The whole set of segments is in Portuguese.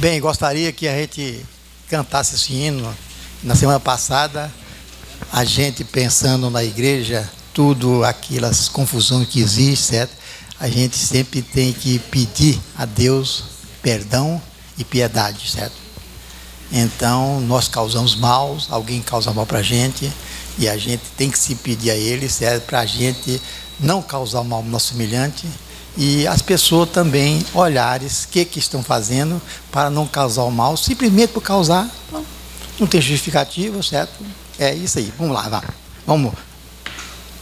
Bem, gostaria que a gente cantasse esse hino. Na semana passada, a gente pensando na igreja, tudo aquelas confusões que existem, certo? A gente sempre tem que pedir a Deus perdão e piedade, certo? Então, nós causamos mal, alguém causa mal para a gente, e a gente tem que se pedir a Ele, certo? Para a gente não causar mal ao nosso semelhante, e as pessoas também olharem o que estão fazendo para não causar o mal, simplesmente por causar, não tem justificativa, certo? É isso aí, vamos lá, vamos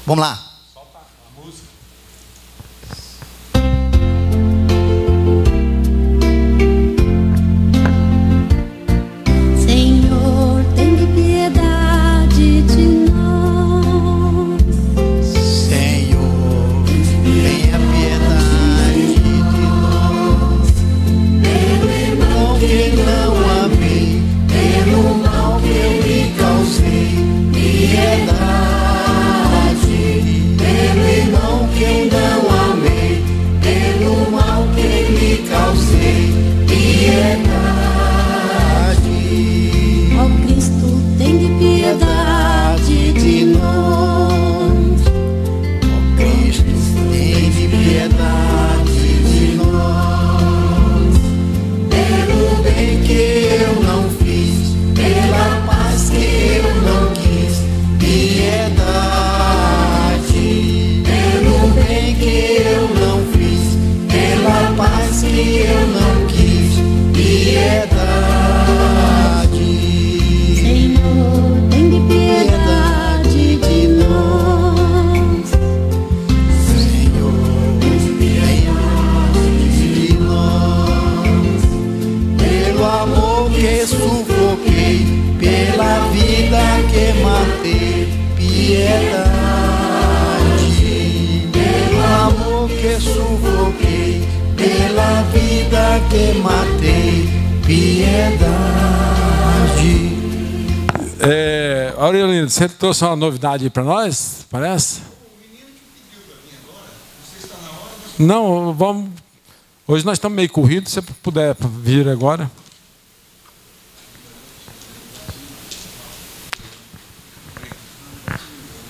lá. Solta a música. Senhor, tem piedade de nós. Senhor, tenha piedade de nós. Pelo mal que não amei, pelo mal que eu me causei, piedade. Pelo irmão que eu não amei, pelo mal que me causei, piedade. Ó Cristo, tem piedade de nós. Ó Cristo, tenha piedade de nós. Pelo bem que eu não fiz, pela paz que eu não quis, piedade. Pelo bem que eu não fiz, pela paz que eu não quis, piedade. Senhor, tem piedade de nós. Senhor, tenha de nós. Pelo amor que sufoquei, pela vida que matei, piedade. Pelo amor que sufoquei, pela vida que matei, piedade. Aurelino, você trouxe uma novidade aí para nós? Parece? Não, vamos. Hoje nós estamos meio corridos, se você puder vir agora.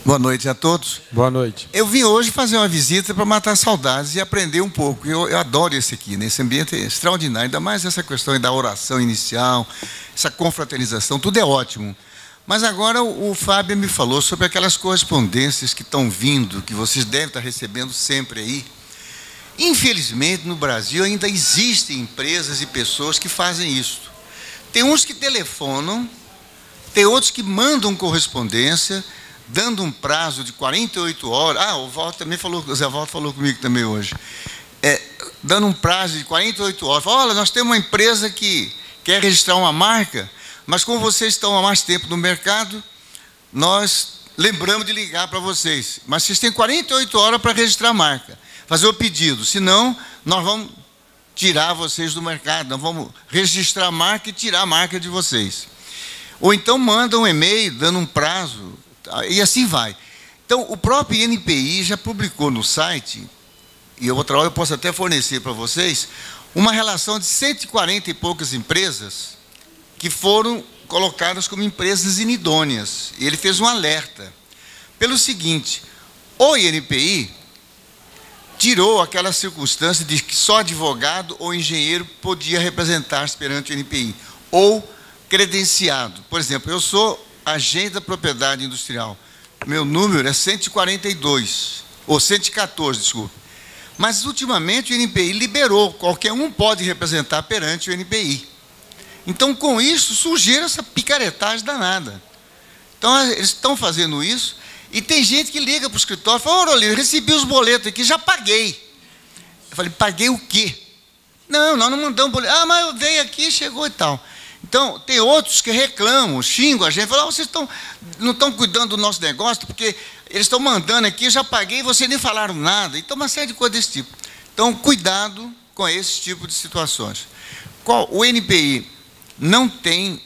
Boa noite a todos. Boa noite. Eu vim hoje fazer uma visita para matar saudades e aprender um pouco. Eu adoro esse aqui, né? Esse ambiente é extraordinário, ainda mais essa questão da oração inicial, essa confraternização, tudo é ótimo. Mas agora o Fábio me falou sobre aquelas correspondências que estão vindo, que vocês devem estar recebendo sempre aí. Infelizmente, no Brasil ainda existem empresas e pessoas que fazem isso. Tem uns que telefonam, tem outros que mandam correspondência, dando um prazo de 48 horas. O Walter também falou, o Zé Walter falou comigo também hoje. Dando um prazo de 48 horas. Fala, olha, nós temos uma empresa que quer registrar uma marca, mas como vocês estão há mais tempo no mercado, nós lembramos de ligar para vocês. Mas vocês têm 48 horas para registrar a marca, fazer o pedido. Senão, nós vamos tirar vocês do mercado, nós vamos registrar a marca e tirar a marca de vocês. Ou então mandam um e-mail dando um prazo, e assim vai. Então, o próprio INPI já publicou no site, e outra hora eu posso até fornecer para vocês, uma relação de 140 e poucas empresas que foram colocadas como empresas inidôneas. E ele fez um alerta. Pelo seguinte, o INPI tirou aquela circunstância de que só advogado ou engenheiro podia representar-se perante o INPI, ou credenciado. Por exemplo, eu sou agente da propriedade industrial. Meu número é 142, ou 114, desculpe. Mas, ultimamente, o INPI liberou, qualquer um pode representar perante o INPI. Então, com isso, surgiu essa picaretagem danada. Então, eles estão fazendo isso, e tem gente que liga para o escritório e fala, Aurelino, recebi os boletos aqui, já paguei. Eu falei, paguei o quê? Não, nós não mandamos boleto. Mas eu veio aqui, chegou e tal. Então, tem outros que reclamam, xingam a gente, falam, vocês não estão cuidando do nosso negócio, porque eles estão mandando aqui, eu já paguei e vocês nem falaram nada. Então, uma série de coisas desse tipo. Então, cuidado com esse tipo de situações. O INPI não tem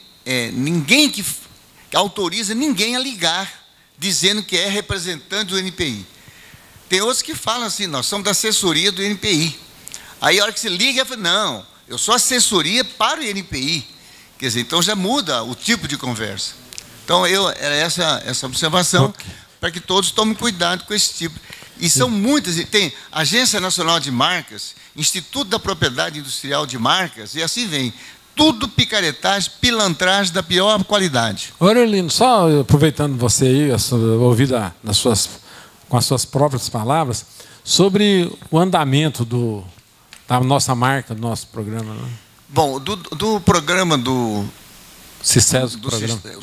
ninguém que autoriza ninguém a ligar, dizendo que é representante do INPI. Tem outros que falam assim, nós somos da assessoria do INPI. Aí, a hora que se liga, fala, não, Eu sou assessoria para o INPI. Quer dizer, então já muda o tipo de conversa. Então, era essa observação, para que todos tomem cuidado com esse tipo. E são muitas, tem Agência Nacional de Marcas, Instituto da Propriedade Industrial de Marcas, e assim vem. Tudo picaretagem, pilantragem da pior qualidade. Aurelino, só aproveitando você aí, ouvida com as suas próprias palavras, sobre o andamento da nossa marca, do nosso programa. Né? Bom, do programa do...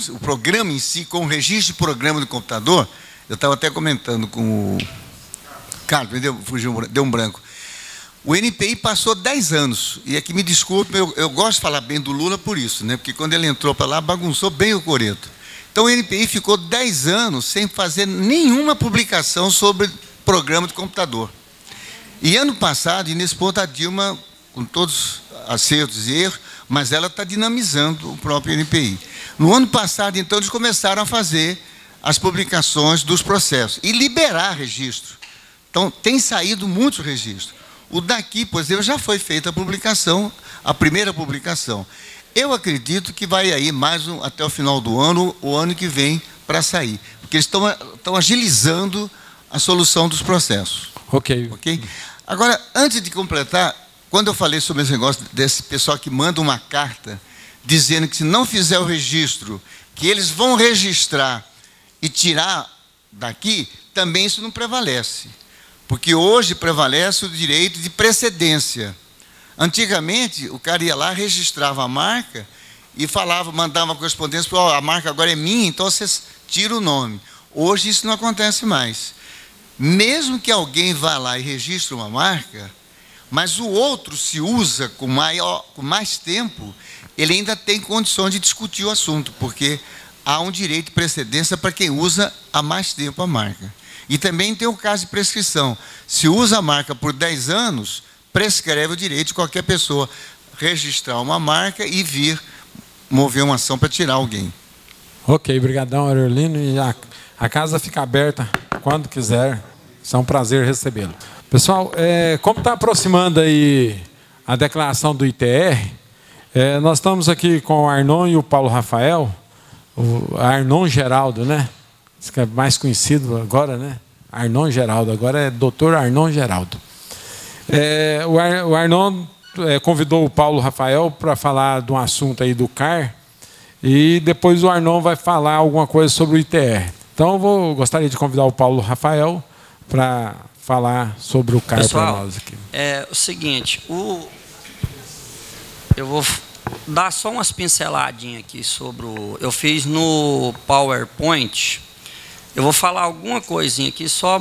o programa em si, com o registro de programa do computador, eu estava até comentando com o Carlos, deu um branco. O NPI passou 10 anos, e aqui me desculpe, eu gosto de falar bem do Lula por isso, né? Porque quando ele entrou para lá, bagunçou bem o coreto. Então o NPI ficou 10 anos sem fazer nenhuma publicação sobre programa de computador. E ano passado, e nesse ponto a Dilma, com todos acertos e erros, mas ela está dinamizando o próprio NPI. No ano passado, então, eles começaram a fazer as publicações dos processos e liberar registro. Então, tem saído muitos registros. O daqui, por exemplo, já foi feita a publicação, a primeira publicação. Eu acredito que vai aí mais até o final do ano, o ano que vem, para sair. Porque eles estão agilizando a solução dos processos. Ok. Agora, antes de completar, quando eu falei sobre esse negócio desse pessoal que manda uma carta dizendo que se não fizer o registro, que eles vão registrar e tirar daqui, também isso não prevalece. Porque hoje prevalece o direito de precedência. Antigamente, o cara ia lá, registrava a marca e mandava uma correspondência, a marca agora é minha, então vocês tiram o nome. Hoje isso não acontece mais. Mesmo que alguém vá lá e registre uma marca, mas o outro se usa com mais tempo, ele ainda tem condições de discutir o assunto, porque há um direito de precedência para quem usa há mais tempo a marca. E também tem o caso de prescrição. Se usa a marca por 10 anos, prescreve o direito de qualquer pessoa registrar uma marca e vir mover uma ação para tirar alguém. Ok, brigadão, Aurelino. E a casa fica aberta quando quiser. É um prazer recebê-lo. Pessoal, como está aproximando aí a declaração do ITR, nós estamos aqui com o Arnon e o Paulo Rafael, o Arnon Geraldo, né? Que é mais conhecido agora, né? Arnon Geraldo, agora é Dr. Arnon Geraldo. O Arnon convidou o Paulo Rafael para falar de um assunto aí do CAR, e depois o Arnon vai falar alguma coisa sobre o ITR. Então eu gostaria de convidar o Paulo Rafael para falar sobre o CAR para nós aqui. É o seguinte, eu vou dar só umas pinceladinhas aqui sobre eu fiz no PowerPoint. Eu vou falar alguma coisinha aqui só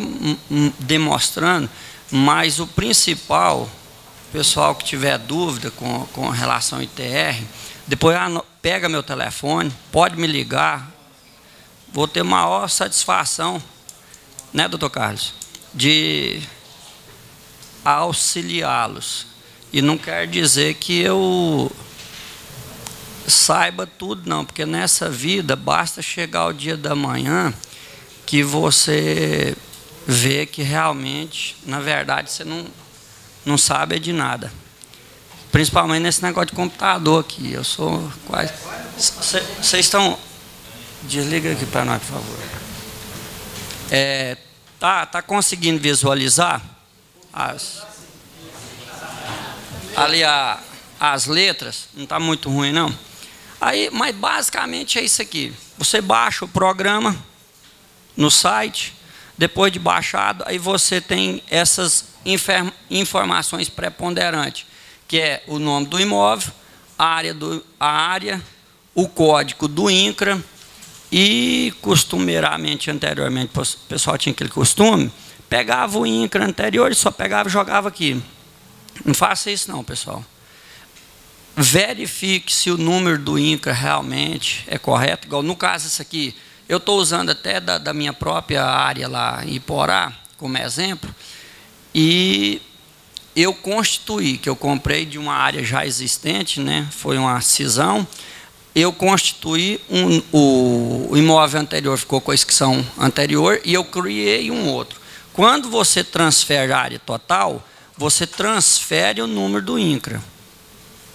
demonstrando, mas o principal, pessoal que tiver dúvida com relação ao ITR, depois pega meu telefone, pode me ligar, vou ter maior satisfação, né, doutor Carlos, de auxiliá-los. E não quer dizer que eu saiba tudo, não, porque nessa vida basta chegar o dia da manhã que você vê que realmente, na verdade, você não sabe de nada. Principalmente nesse negócio de computador aqui. Eu sou quase... Vocês estão... Desliga aqui para nós, por favor. Tá conseguindo visualizar ali as letras? Não está muito ruim, não? Mas basicamente é isso aqui. Você baixa o programa no site, depois de baixado, aí você tem essas informações preponderantes, que é o nome do imóvel, a área, o código do INCRA, e costumeiramente, anteriormente, o pessoal tinha aquele costume, pegava o INCRA anterior e só pegava e jogava aqui. Não faça isso não, pessoal. Verifique se o número do INCRA realmente é correto, igual no caso esse aqui, eu estou usando até da minha própria área lá em Iporá, como exemplo, e eu constituí, que eu comprei de uma área já existente, né? Foi uma cisão, eu constituí o imóvel anterior, ficou com a inscrição anterior, e eu criei um outro. Quando você transfere a área total, você transfere o número do INCRA.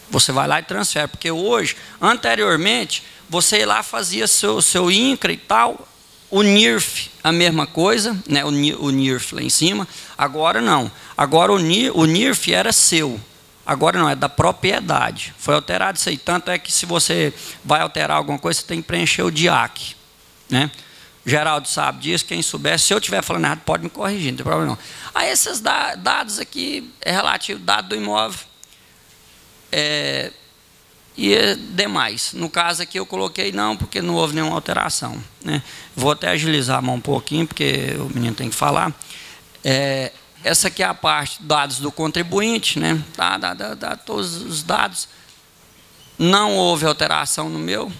Você vai lá e transfere, porque hoje, anteriormente, você ia lá, fazia seu INCRA e tal, o NIRF, a mesma coisa, né? o NIRF lá em cima. Agora não, agora o NIRF era seu, agora não, é da propriedade. Foi alterado isso aí, tanto é que se você vai alterar alguma coisa, você tem que preencher o DIAC, né? Geraldo sabe disso, quem souber, se eu estiver falando errado, pode me corrigir, não tem problema não. Aí esses dados aqui, é relativo, dado do imóvel, e demais. No caso aqui eu coloquei não, porque não houve nenhuma alteração, né? Vou até agilizar a mão um pouquinho, porque o menino tem que falar. Essa aqui é a parte dados do contribuinte, né? Dá todos os dados. Não houve alteração no meu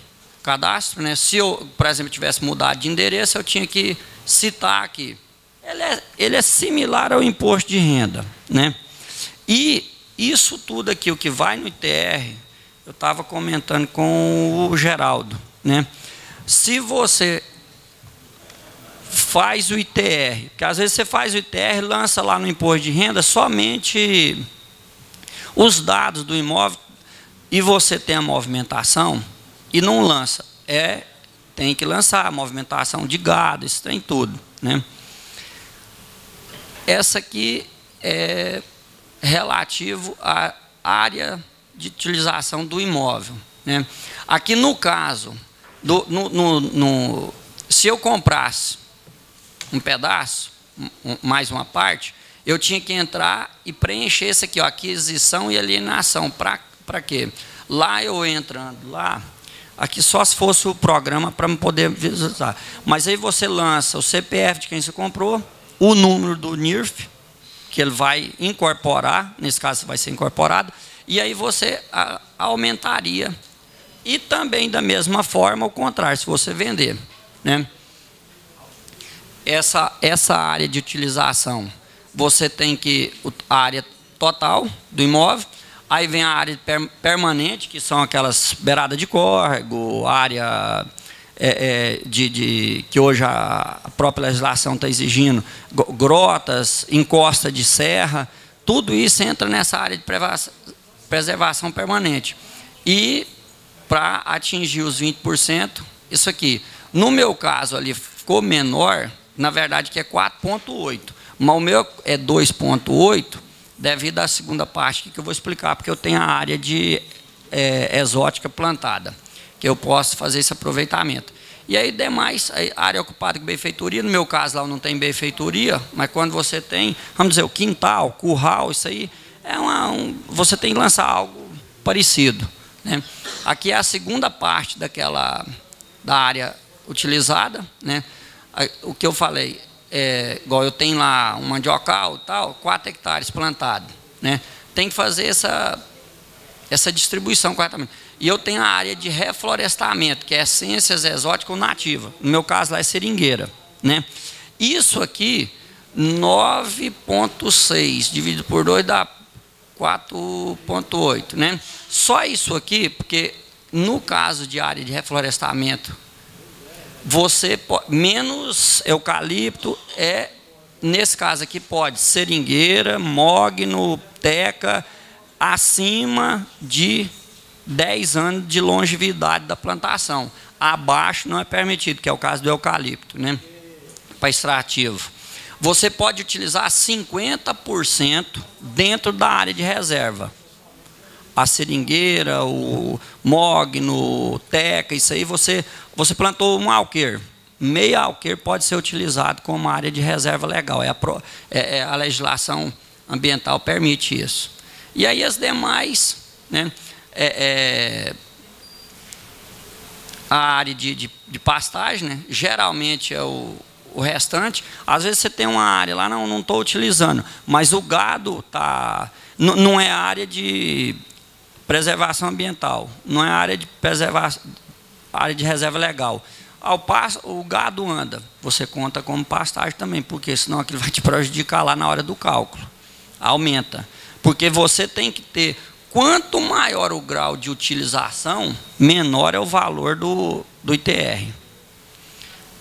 cadastro, né? Se eu, por exemplo, tivesse mudado de endereço, eu tinha que citar aqui. Ele é similar ao imposto de renda, né? E isso tudo aqui, o que vai no ITR, eu estava comentando com o Geraldo, né? Se você faz o ITR, porque às vezes você faz o ITR, lança lá no imposto de renda somente os dados do imóvel e você tem a movimentação e não lança. Tem que lançar a movimentação de gado, isso tem tudo, né? Essa aqui é relativo à área de utilização do imóvel, né? Aqui no caso, se eu comprasse um pedaço, mais uma parte, eu tinha que entrar e preencher isso aqui, ó, aquisição e alienação. Para quê? Lá eu entrando lá, aqui só se fosse o programa para poder visualizar. Mas aí você lança o CPF de quem você comprou, o número do NIRF, que ele vai incorporar, nesse caso vai ser incorporado, e aí você aumentaria. E também da mesma forma o contrário, se você vender, né? Essa área de utilização, você tem que a área total do imóvel, aí vem a área permanente, que são aquelas beiradas de córrego, área que hoje a própria legislação está exigindo, grotas, encosta de serra, tudo isso entra nessa área de preservação permanente. E para atingir os 20%, isso aqui. No meu caso ali ficou menor, na verdade que é 4,8, mas o meu é 2,8, devido à segunda parte que eu vou explicar, porque eu tenho a área de exótica plantada, que eu posso fazer esse aproveitamento. E aí demais, a área ocupada com benfeitoria, no meu caso lá não tem benfeitoria, mas quando você tem, vamos dizer, o quintal, curral, isso aí, você tem que lançar algo parecido, né? Aqui é a segunda parte da área utilizada, né? O que eu falei, igual eu tenho lá um mandiocal e tal, 4 hectares plantado, né? Tem que fazer essa distribuição corretamente. E eu tenho a área de reflorestamento, que é essências exóticas ou nativas. No meu caso lá é seringueira, né? Isso aqui, 9,6 dividido por 2 dá 4,8, né? Só isso aqui, porque no caso de área de reflorestamento, você menos eucalipto nesse caso aqui pode seringueira, mogno, teca, acima de 10 anos de longevidade da plantação. Abaixo não é permitido, que é o caso do eucalipto, né? Para extrativo. Você pode utilizar 50% dentro da área de reserva. A seringueira, o mogno, teca, isso aí você plantou um alqueire. Meio alqueire pode ser utilizado como área de reserva legal. A legislação ambiental permite isso. E aí as demais, né? A área de pastagem, né? Geralmente é o restante. Às vezes você tem uma área lá, não estou utilizando, mas o gado não é área de preservação ambiental, não é área de preservação, área de reserva legal. O gado anda, você conta como pastagem também, porque senão aquilo vai te prejudicar lá na hora do cálculo. Aumenta. Porque você tem que ter, quanto maior o grau de utilização, menor é o valor do ITR.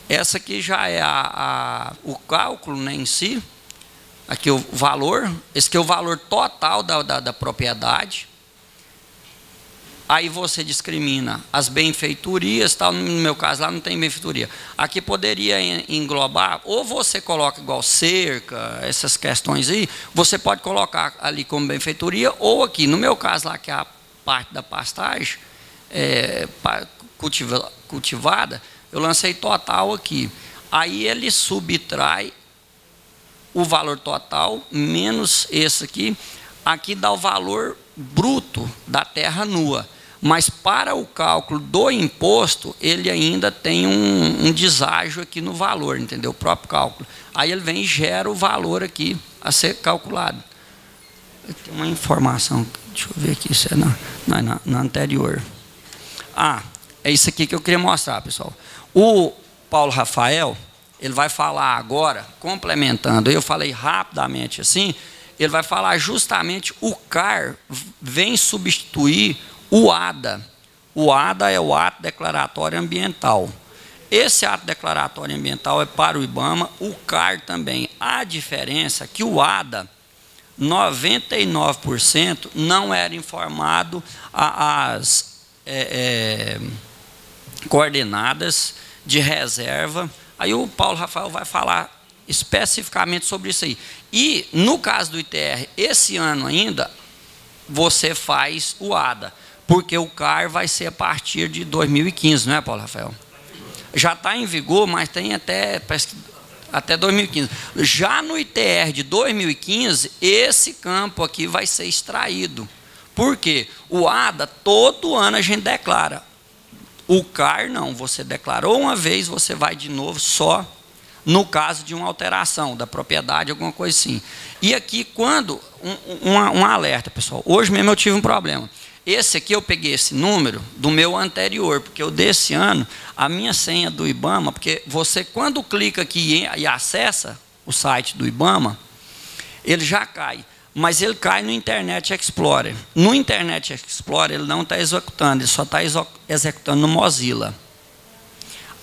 Essa aqui já é o cálculo, né, em si. Aqui o valor, esse aqui é o valor total da propriedade. Aí você discrimina as benfeitorias, tal. No meu caso lá não tem benfeitoria. Aqui poderia englobar, ou você coloca igual cerca, essas questões aí, você pode colocar ali como benfeitoria, ou aqui, no meu caso lá, que é a parte da pastagem cultivada, eu lancei total aqui. Aí ele subtrai o valor total, menos esse aqui. Aqui dá o valor bruto da terra nua. Mas para o cálculo do imposto, ele ainda tem um deságio aqui no valor, entendeu? O próprio cálculo. Aí ele vem e gera o valor aqui a ser calculado. Tem uma informação, deixa eu ver aqui, isso é na anterior. É isso aqui que eu queria mostrar, pessoal. O Paulo Rafael, ele vai falar agora, complementando, eu falei rapidamente assim, ele vai falar justamente o CAR vem substituir o ADA. O ADA é o ato declaratório ambiental. Esse ato declaratório ambiental é para o IBAMA, o CAR também. A diferença é que o ADA, 99% não era informado as coordenadas de reserva. Aí o Paulo Rafael vai falar especificamente sobre isso aí. E no caso do ITR, esse ano ainda, você faz o ADA, porque o CAR vai ser a partir de 2015, não é, Paulo Rafael? Já está em vigor, mas tem até 2015. Já no ITR de 2015, esse campo aqui vai ser extraído. Por quê? O ADA, todo ano a gente declara. O CAR não, você declarou uma vez, você vai de novo só no caso de uma alteração da propriedade, alguma coisa assim. E aqui, quando, um alerta, pessoal, hoje mesmo eu tive um problema. Esse aqui eu peguei esse número do meu anterior, porque o desse ano, a minha senha do IBAMA, porque você quando clica aqui e acessa o site do IBAMA, ele já cai, mas ele cai no Internet Explorer. No Internet Explorer ele não está executando, ele só está executando no Mozilla.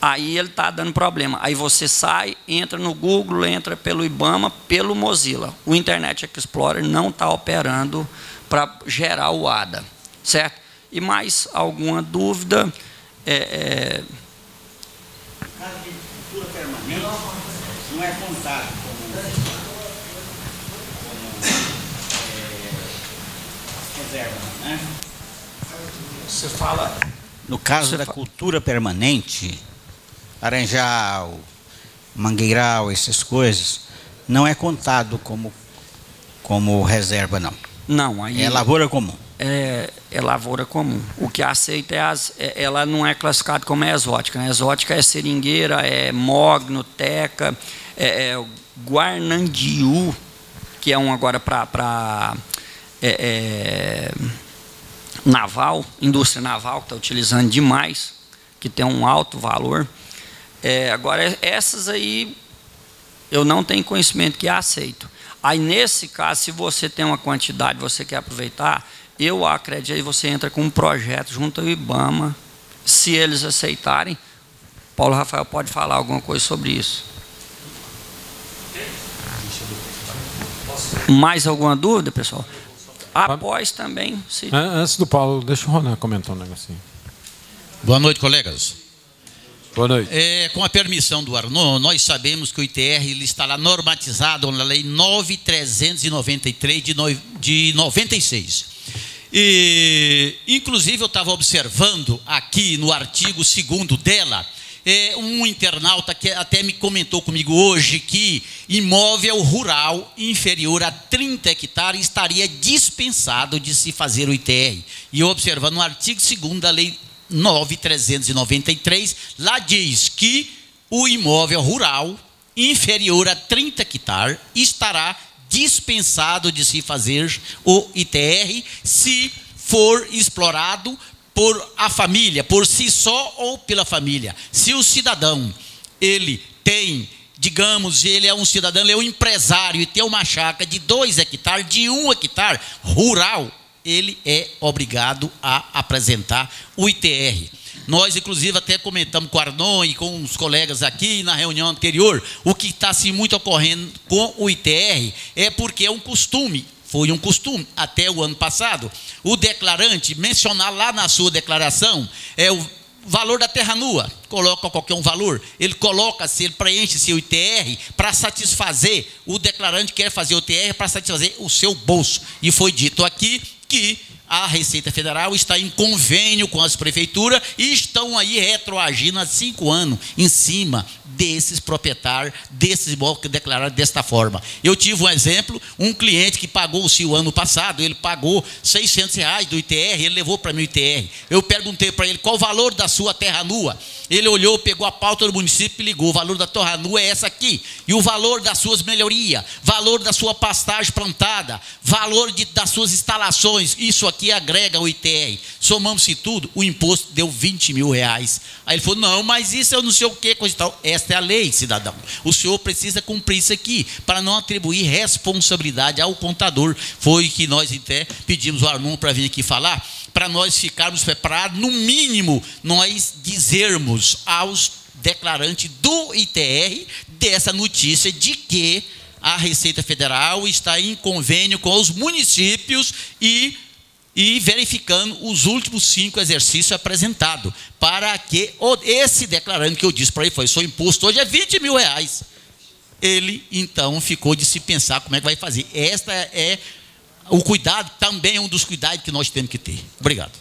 Aí ele está dando problema. Aí você sai, entra no Google, entra pelo IBAMA, pelo Mozilla. O Internet Explorer não está operando para gerar o ADA. Certo? E mais alguma dúvida? Caso de cultura permanente, não é contado como reserva, né? Você fala... No caso da cultura permanente, laranjal, mangueiral, essas coisas, não é contado como reserva, não. Não, aí... É lavoura comum. É lavoura comum. O que aceita ela não é classificada como exótica. A exótica é seringueira, é mogno, teca, guarnandiú, que é um agora para naval, indústria naval, que está utilizando demais, que tem um alto valor. Agora, essas aí, eu não tenho conhecimento que aceito. Aí, nesse caso, se você tem uma quantidade, você quer aproveitar, eu acredito que você entra com um projeto junto ao IBAMA, se eles aceitarem. Paulo Rafael pode falar alguma coisa sobre isso. Mais alguma dúvida, pessoal? Após também... Antes do Paulo, deixa o Ronan comentar um negocinho. Boa noite, colegas. Boa noite. Com a permissão do Arnon, nós sabemos que o ITR ele estará normatizado na Lei 9.393 de 96. E, inclusive, eu estava observando aqui no artigo 2º dela, um internauta que até me comentou comigo hoje que imóvel rural inferior a 30 hectares estaria dispensado de se fazer o ITR. E eu observando no artigo 2º da Lei 9.393, lá diz que o imóvel rural inferior a 30 hectares estará dispensado de se fazer o ITR se for explorado por a família, por si só ou pela família. Se o cidadão, ele tem, digamos, ele é um cidadão, ele é um empresário e tem uma chácara de 2 hectares, de 1 hectare rural, ele é obrigado a apresentar o ITR. Nós, inclusive, até comentamos com o Arnon e com os colegas aqui na reunião anterior, o que está se muito ocorrendo com o ITR é porque é um costume Foi um costume até o ano passado. O declarante mencionar lá na sua declaração o valor da terra nua, coloca qualquer um valor, ele coloca, se ele preenche seu ITR para satisfazer, o declarante quer fazer o ITR para satisfazer o seu bolso. E foi dito aqui que a Receita Federal está em convênio com as prefeituras e estão aí retroagindo há 5 anos em cima desses proprietários, desses imóveis que declararam desta forma. Eu tive um exemplo, um cliente que pagou-se o ano passado, ele pagou R$600 do ITR, ele levou para mim o ITR. Eu perguntei para ele qual o valor da sua terra nua. Ele olhou, pegou a pauta do município e ligou. O valor da terra nua é essa aqui. E o valor das suas melhorias, valor da sua pastagem plantada, valor das suas instalações, isso aqui agrega o ITR. Somamos-se tudo, o imposto deu R$20 mil. Aí ele falou, não, mas isso eu não sei o que, coisa e tal. Esta é a lei, cidadão. O senhor precisa cumprir isso aqui, para não atribuir responsabilidade ao contador. Foi que nós até pedimos o Arnon para vir aqui falar, para nós ficarmos preparados, no mínimo, nós dizermos aos declarantes do ITR dessa notícia de que a Receita Federal está em convênio com os municípios e verificando os últimos 5 exercícios apresentados, para que esse declarante que eu disse para ele, foi, seu imposto hoje é R$20 mil. Ele, então, ficou de se pensar como é que vai fazer. Esta é o cuidado, também é um dos cuidados que nós temos que ter. Obrigado.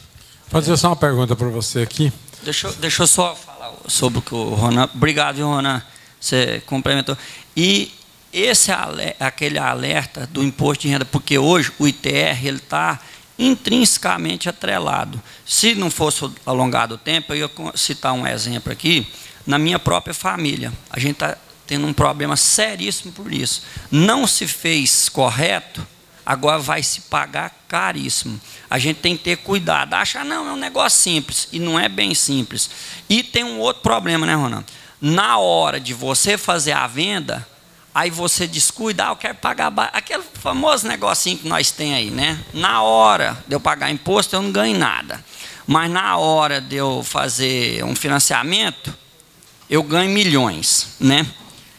Pode ser só uma pergunta para você aqui. Deixa eu só falar sobre o que o Ronan... Obrigado, Ronan, você complementou. E esse é aquele alerta do imposto de renda, porque hoje o ITR está intrinsecamente atrelado. Se não fosse alongado o tempo, eu ia citar um exemplo aqui, na minha própria família. A gente está tendo um problema seríssimo por isso. Não se fez correto, agora vai se pagar caríssimo. A gente tem que ter cuidado. Acha, não, é um negócio simples, e não é bem simples. E tem um outro problema, né, Ronaldo? Na hora de você fazer a venda, aí você descuida, eu quero pagar aquele famoso negocinho que nós tem aí, né? Na hora de eu pagar imposto, eu não ganho nada. Mas na hora de eu fazer um financiamento, eu ganho milhões, né?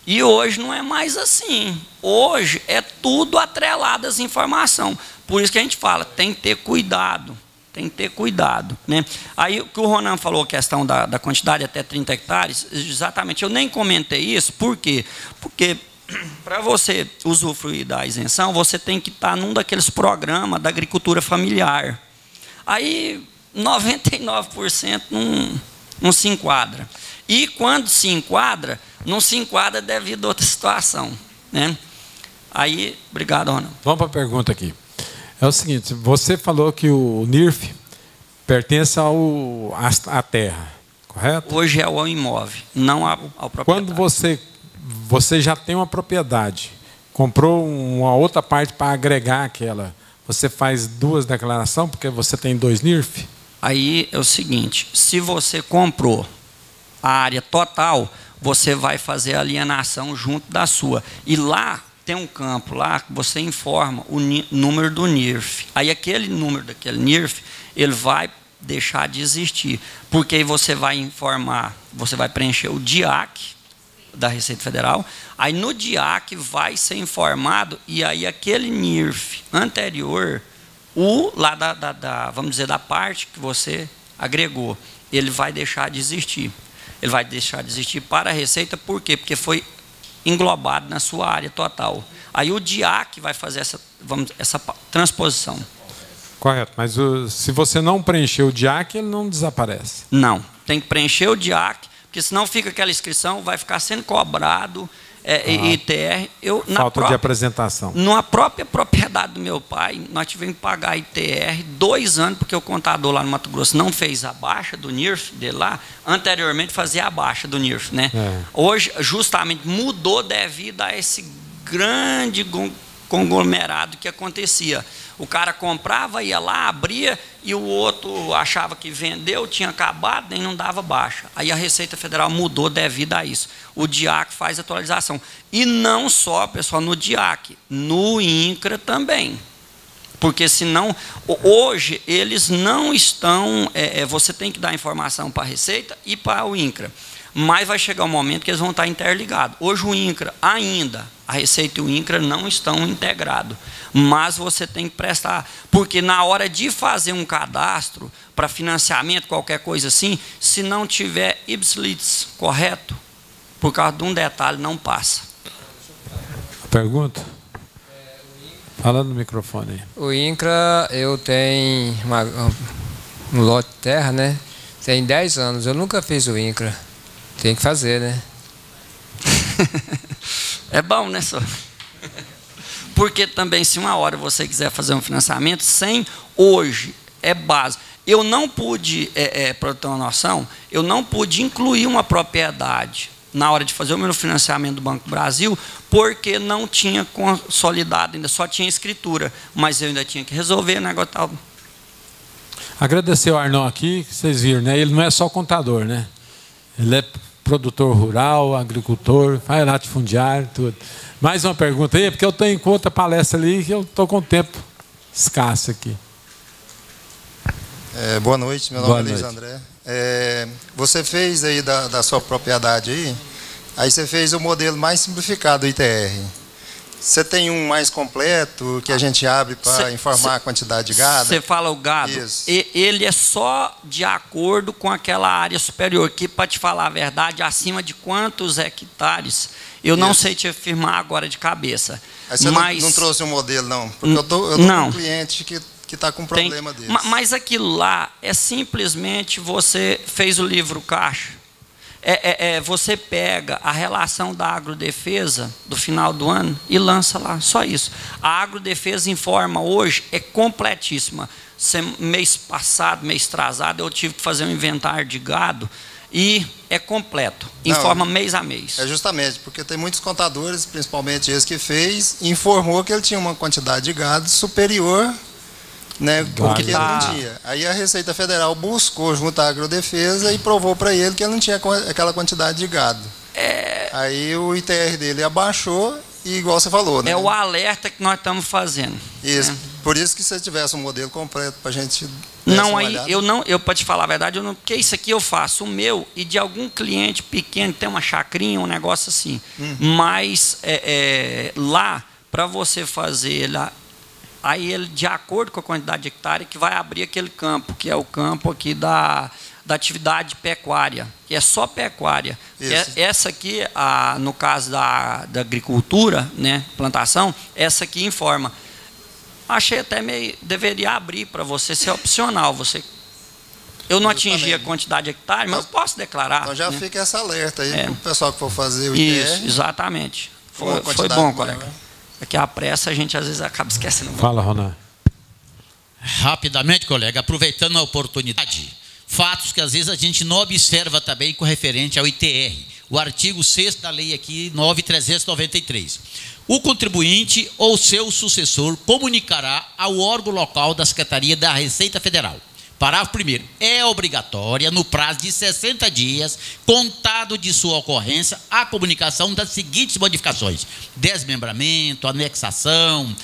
E hoje não é mais assim. Hoje é tudo atrelado às informações. Por isso que a gente fala, tem que ter cuidado. Tem que ter cuidado, né? Aí o que o Ronan falou, a questão da quantidade até 30 hectares, exatamente, eu nem comentei isso, por quê? Porque para você usufruir da isenção, você tem que estar num daqueles programas da agricultura familiar. Aí 99% não se enquadra. E quando se enquadra, não se enquadra devido a outra situação, né? Aí, obrigado, Ronaldo. Vamos para a pergunta aqui. É o seguinte, você falou que o NIRF pertence à terra, correto? Hoje é ao imóvel, não ao proprietário. Quando você já tem uma propriedade, comprou uma outra parte para agregar aquela, você faz 2 declarações porque você tem 2 NIRF? Aí é o seguinte, se você comprou a área total, você vai fazer a alienação junto da sua. E lá tem um campo lá que você informa o número do NIRF. Aí aquele número daquele NIRF, ele vai deixar de existir. Porque aí você vai informar, você vai preencher o DIAC da Receita Federal, aí no DIAC vai ser informado, e aí aquele NIRF anterior, lá vamos dizer, da parte que você agregou, ele vai deixar de existir. Ele vai deixar de existir para a Receita, por quê? Porque foi englobado na sua área total. Aí o DIAC vai fazer essa transposição. Correto, mas se você não preencher o DIAC, ele não desaparece. Não, tem que preencher o DIAC, porque senão fica aquela inscrição, vai ficar sendo cobrado ITR. Falta de apresentação. Na própria propriedade do meu pai, nós tivemos que pagar ITR 2 anos, porque o contador lá no Mato Grosso não fez a baixa do NIRF dele lá, anteriormente fazia a baixa do NIRF, né? Hoje, justamente, mudou devido a esse grande conglomerado que acontecia. O cara comprava, ia lá, abria, e o outro achava que vendeu, tinha acabado, nem não dava baixa. Aí a Receita Federal mudou devido a isso. O DIAC faz atualização. E não só, pessoal, no DIAC, no INCRA também. Porque senão, hoje, eles não estão... você tem que dar informação para a Receita e para o INCRA. Mas vai chegar um momento que eles vão estar interligados. Hoje o INCRA ainda A Receita e o INCRA não estão integrados. Mas você tem que prestar, porque na hora de fazer um cadastro para financiamento, qualquer coisa assim, se não tiver ipsilits correto, por causa de um detalhe, não passa. Pergunta? Fala no microfone aí. O INCRA, eu tenho um lote de terra, né? Tem 10 anos, eu nunca fiz o INCRA. Tem que fazer, né? É bom, né, senhor? Porque também, se uma hora você quiser fazer um financiamento, sem hoje, é básico. Eu não pude, para ter uma noção, eu não pude incluir uma propriedade na hora de fazer o meu financiamento do Banco do Brasil, porque não tinha consolidado, ainda só tinha escritura. Mas eu ainda tinha que resolver o negócio tal. Agradecer ao Arnon aqui, que vocês viram, né? Ele não é só contador, né? Ele é produtor rural, agricultor, faz latifundiário, tudo. Mais uma pergunta aí, porque eu tenho outra palestra ali que eu estou com o tempo escasso aqui. Boa noite, meu nome é Luiz André. Você fez aí da sua propriedade aí você fez o modelo mais simplificado do ITR. Você tem um mais completo que a gente abre para informar a quantidade de gado? Você fala o gado? Isso. Ele é só de acordo com aquela área superior, que, para te falar a verdade, acima de quantos hectares, eu não sei te afirmar agora de cabeça. Aí você não trouxe um modelo, não? Porque eu tô com um cliente que está com um problema desse. Mas aquilo lá é simplesmente você fez o livro caixa. Você pega a relação da agrodefesa do final do ano e lança lá, só isso. A agrodefesa informa hoje, é completíssima. Mês passado, mês atrasado, eu tive que fazer um inventário de gado e é completo, informa mês a mês. É justamente, porque tem muitos contadores, principalmente esse que fez, informou que ele tinha uma quantidade de gado superior, né, porque ele não tinha. Aí a Receita Federal buscou junto à agrodefesa e provou para ele que ele não tinha aquela quantidade de gado. Aí o ITR dele abaixou e, igual você falou, né? É o alerta que nós estamos fazendo. Isso. Né? Por isso que se tivesse um modelo completo para a gente... Não, aí eu para te falar a verdade, porque isso aqui eu faço o meu e de algum cliente pequeno, tem uma chacrinha, um negócio assim. Mas lá, para você fazer lá, aí ele, de acordo com a quantidade de hectare, que vai abrir aquele campo, que é o campo aqui da atividade pecuária, que é só pecuária. Essa aqui, no caso da agricultura, né, plantação, essa aqui informa. Achei até meio, deveria abrir para você ser opcional. Eu não atingi a quantidade de hectare, mas eu posso declarar. Então já fica essa alerta aí para o pessoal que for fazer o ITR. Isso, exatamente. Foi bom, colega. É que a pressa a gente às vezes acaba esquecendo. Fala, Ronan. Rapidamente, colega, aproveitando a oportunidade, fatos que às vezes a gente não observa também com referente ao ITR. O artigo 6º da lei aqui, 9.393. O contribuinte ou seu sucessor comunicará ao órgão local da Secretaria da Receita Federal. Parágrafo 1º. É obrigatória, no prazo de 60 dias, contado de sua ocorrência, a comunicação das seguintes modificações: desmembramento, anexação,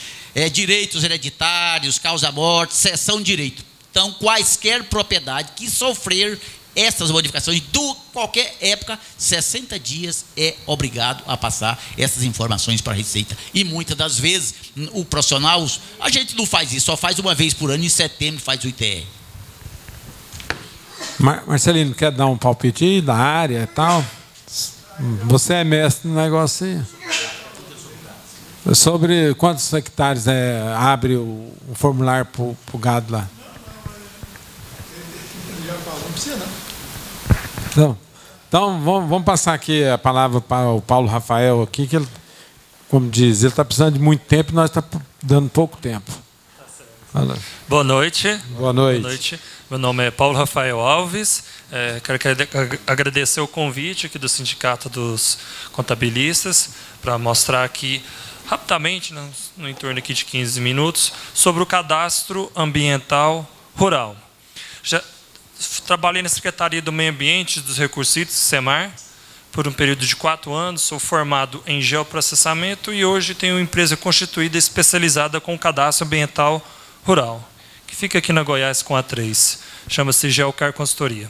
direitos hereditários, causa-morte, cessão de direito. Então, quaisquer propriedade que sofrer essas modificações, de qualquer época, 60 dias é obrigado a passar essas informações para a Receita. E muitas das vezes, o profissional, a gente não faz isso, só faz uma vez por ano, em setembro faz o ITR. Marcelino, quer dar um palpite aí da área e tal? Você é mestre no negócio aí. Sobre quantos hectares abre o formulário para o gado lá? Então vamos passar aqui a palavra para o Paulo Rafael aqui, que ele, como diz, ele está precisando de muito tempo e nós estamos dando pouco tempo. Boa noite. Boa noite. Boa noite. Meu nome é Paulo Rafael Alves. Quero agradecer o convite aqui do Sindicato dos Contabilistas para mostrar aqui rapidamente, no entorno aqui de 15 minutos, sobre o cadastro ambiental rural. Já trabalhei na Secretaria do Meio Ambiente e dos Recursos Hídricos, SEMAR, por um período de 4 anos. Sou formado em geoprocessamento e hoje tenho uma empresa constituída especializada com o cadastro ambiental rural, que fica aqui na Goiás com a 3. Chama-se Geocar Consultoria.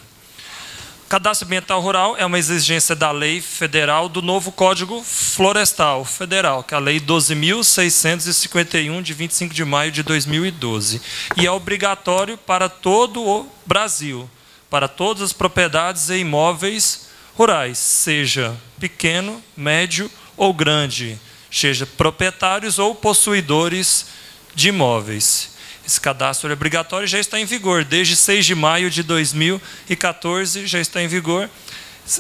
Cadastro ambiental rural é uma exigência da lei federal do novo Código Florestal Federal, que é a Lei 12.651, de 25 de maio de 2012. E é obrigatório para todo o Brasil, para todas as propriedades e imóveis rurais, seja pequeno, médio ou grande, seja proprietários ou possuidores de imóveis. Esse cadastro é obrigatório e já está em vigor. Desde 6 de maio de 2014 já está em vigor.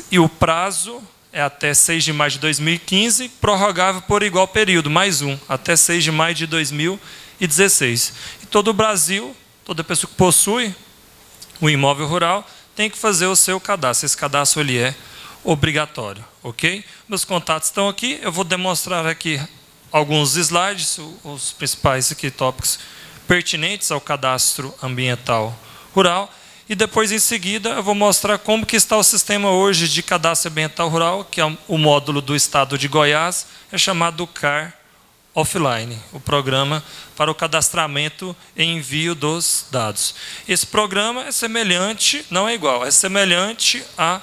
E o prazo é até 6 de maio de 2015, prorrogável por igual período, mais um, até 6 de maio de 2016. E todo o Brasil, toda pessoa que possui um imóvel rural, tem que fazer o seu cadastro. Esse cadastro ele é obrigatório, ok? Meus contatos estão aqui. Eu vou demonstrar aqui alguns slides, os principais aqui tópicos pertinentes ao cadastro ambiental rural, e depois, em seguida, eu vou mostrar como que está o sistema hoje de cadastro ambiental rural, que é o módulo do estado de Goiás, é chamado CAR Offline, o programa para o cadastramento e envio dos dados. Esse programa é semelhante, não é igual, é semelhante a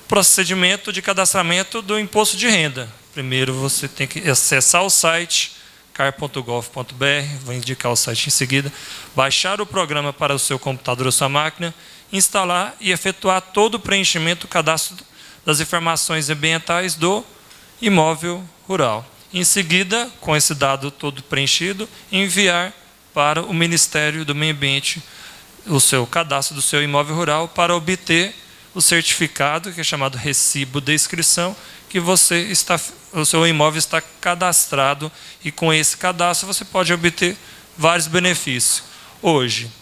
procedimento de cadastramento do imposto de renda. Primeiro você tem que acessar o site car.gov.br, vou indicar o site em seguida, baixar o programa para o seu computador ou sua máquina, instalar e efetuar todo o preenchimento do cadastro das informações ambientais do imóvel rural. Em seguida, com esse dado todo preenchido, enviar para o Ministério do Meio Ambiente o seu cadastro do seu imóvel rural para obter o certificado, que é chamado recibo de inscrição, que o seu imóvel está cadastrado, e com esse cadastro você pode obter vários benefícios. Hoje,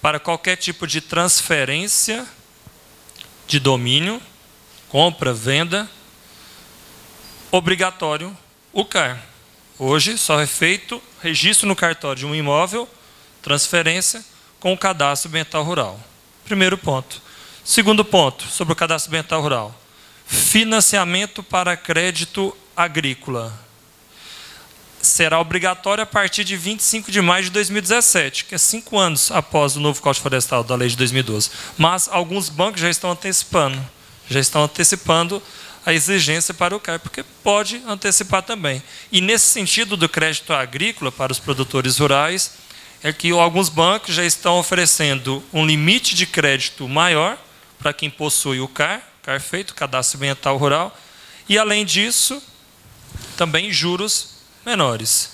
para qualquer tipo de transferência de domínio, compra, venda, obrigatório o CAR. Hoje só é feito registro no cartório de um imóvel, transferência, com o cadastro ambiental rural. Primeiro ponto. Segundo ponto, sobre o cadastro ambiental rural. Financiamento para crédito agrícola. Será obrigatório a partir de 25 de maio de 2017, que é 5 anos após o novo Código Florestal da lei de 2012. Mas alguns bancos já estão antecipando a exigência para o CAR, porque pode antecipar também. E nesse sentido do crédito agrícola para os produtores rurais, é que alguns bancos já estão oferecendo um limite de crédito maior para quem possui o CAR feito, Cadastro Ambiental Rural, e além disso, também juros menores,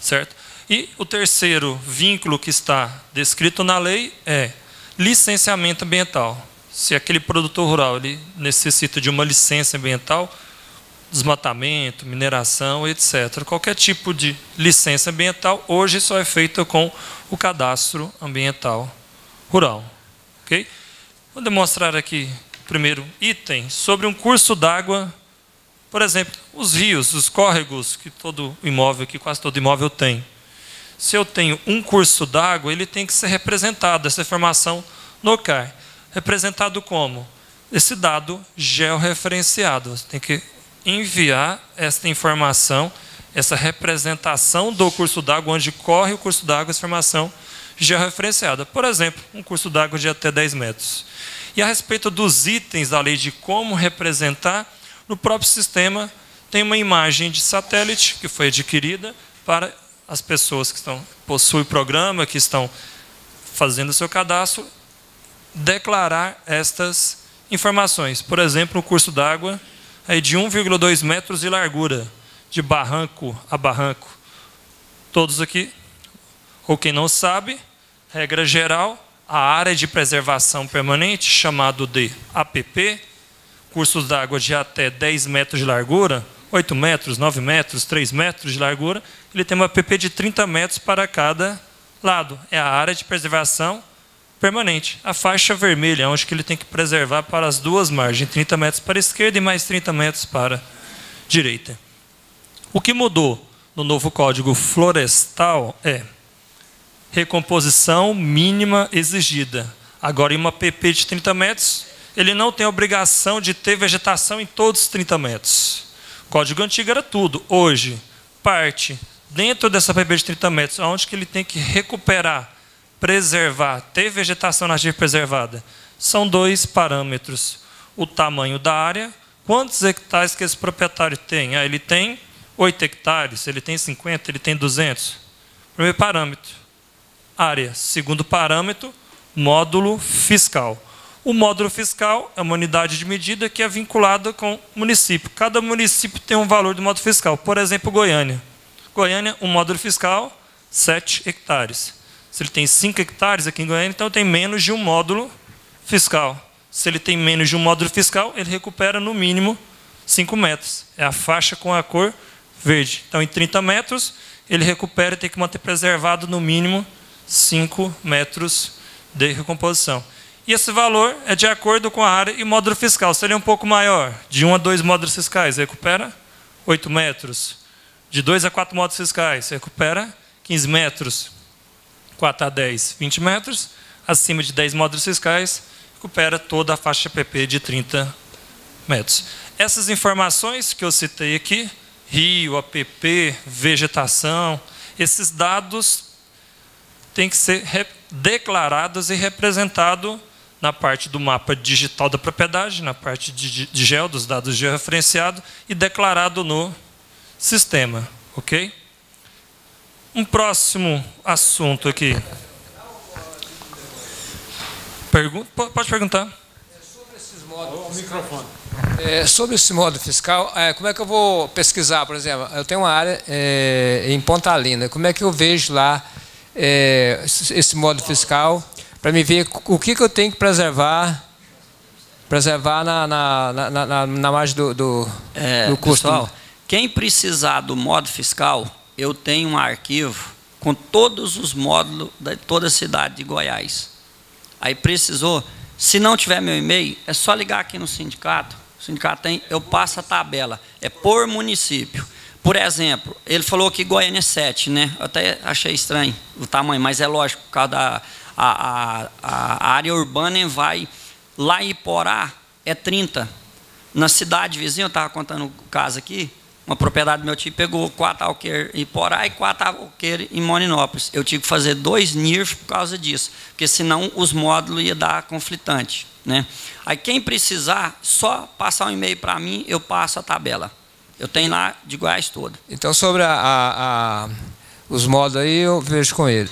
certo? E o terceiro vínculo que está descrito na lei é licenciamento ambiental. Se aquele produtor rural ele necessita de uma licença ambiental, desmatamento, mineração, etc. Qualquer tipo de licença ambiental, hoje só é feita com o Cadastro Ambiental Rural. Ok? Vou demonstrar aqui primeiro item sobre um curso d'água, por exemplo, os rios, os córregos que todo imóvel, que quase todo imóvel tem. Se eu tenho um curso d'água, ele tem que ser representado, essa informação no CAR. Representado como? Esse dado georreferenciado. Você tem que enviar esta informação, essa representação do curso d'água, onde corre o curso d'água, essa informação georreferenciada. Por exemplo, um curso d'água de até 10 metros. E a respeito dos itens da lei de como representar, no próprio sistema tem uma imagem de satélite que foi adquirida para as pessoas que possuem o programa, que estão fazendo o seu cadastro, declarar estas informações. Por exemplo, um curso d'água de 1,2 metros de largura, de barranco a barranco. Todos aqui, ou quem não sabe, regra geral, a área de preservação permanente, chamado de APP, cursos d'água de até 10 metros de largura, 8 metros, 9 metros, 3 metros de largura, ele tem uma APP de 30 metros para cada lado. É a área de preservação permanente. A faixa vermelha, onde que ele tem que preservar para as duas margens, 30 metros para a esquerda e mais 30 metros para a direita. O que mudou no novo Código Florestal é recomposição mínima exigida. Agora, em uma APP de 30 metros, ele não tem a obrigação de ter vegetação em todos os 30 metros. O código antigo era tudo. Hoje, parte dentro dessa APP de 30 metros, onde que ele tem que recuperar, preservar, ter vegetação nativa preservada. São dois parâmetros. o tamanho da área, quantos hectares que esse proprietário tem. Ele tem 8 hectares, ele tem 50, ele tem 200. Primeiro parâmetro, área. Segundo parâmetro, módulo fiscal. O módulo fiscal é uma unidade de medida que é vinculada com o município. Cada município tem um valor do módulo fiscal. Por exemplo, Goiânia. Goiânia, um módulo fiscal, 7 hectares. Se ele tem 5 hectares aqui em Goiânia, então tem menos de um módulo fiscal. Se ele tem menos de um módulo fiscal, ele recupera no mínimo 5 metros. É a faixa com a cor verde. Então, em 30 metros, ele recupera e tem que manter preservado no mínimo 5 metros de recomposição. E esse valor é de acordo com a área e módulo fiscal. Se ele é um pouco maior, de 1 a 2 módulos fiscais, recupera 8 metros. De 2 a 4 módulos fiscais, recupera 15 metros. 4 a 10, 20 metros. Acima de 10 módulos fiscais, recupera toda a faixa PP de 30 metros. Essas informações que eu citei aqui, rio, APP, vegetação, esses dados têm que ser declarados e representados na parte do mapa digital da propriedade, na parte de GEO, dos dados georreferenciados, e declarado no sistema. Ok? Um próximo assunto aqui. Pode perguntar. Sobre esses módulos, sobre esse módulo fiscal, como é que eu vou pesquisar, por exemplo? Eu tenho uma área em Pontalina. Como é que eu vejo lá esse módulo fiscal para me ver o que eu tenho que preservar na margem do custo? Pessoal, quem precisar do módulo fiscal, eu tenho um arquivo com todos os módulos de toda a cidade de Goiás. Aí precisou, se não tiver meu e-mail, é só ligar aqui no sindicato. O sindicato tem, eu passo a tabela, é por município. Por exemplo, ele falou que Goiânia é 7, né? Eu até achei estranho o tamanho, mas é lógico, por causa da a área urbana vai lá em Iporá é 30. Na cidade vizinha, eu estava contando o caso aqui, uma propriedade do meu tio pegou 4 alqueires em Iporá e 4 alqueires em Moninópolis. Eu tive que fazer 2 NIRF por causa disso, porque senão os módulos iam dar conflitante, né? Aí quem precisar, só passar um e-mail para mim, eu passo a tabela. Eu tenho lá de Goiás todo. Então, sobre os módulos aí, eu vejo com ele.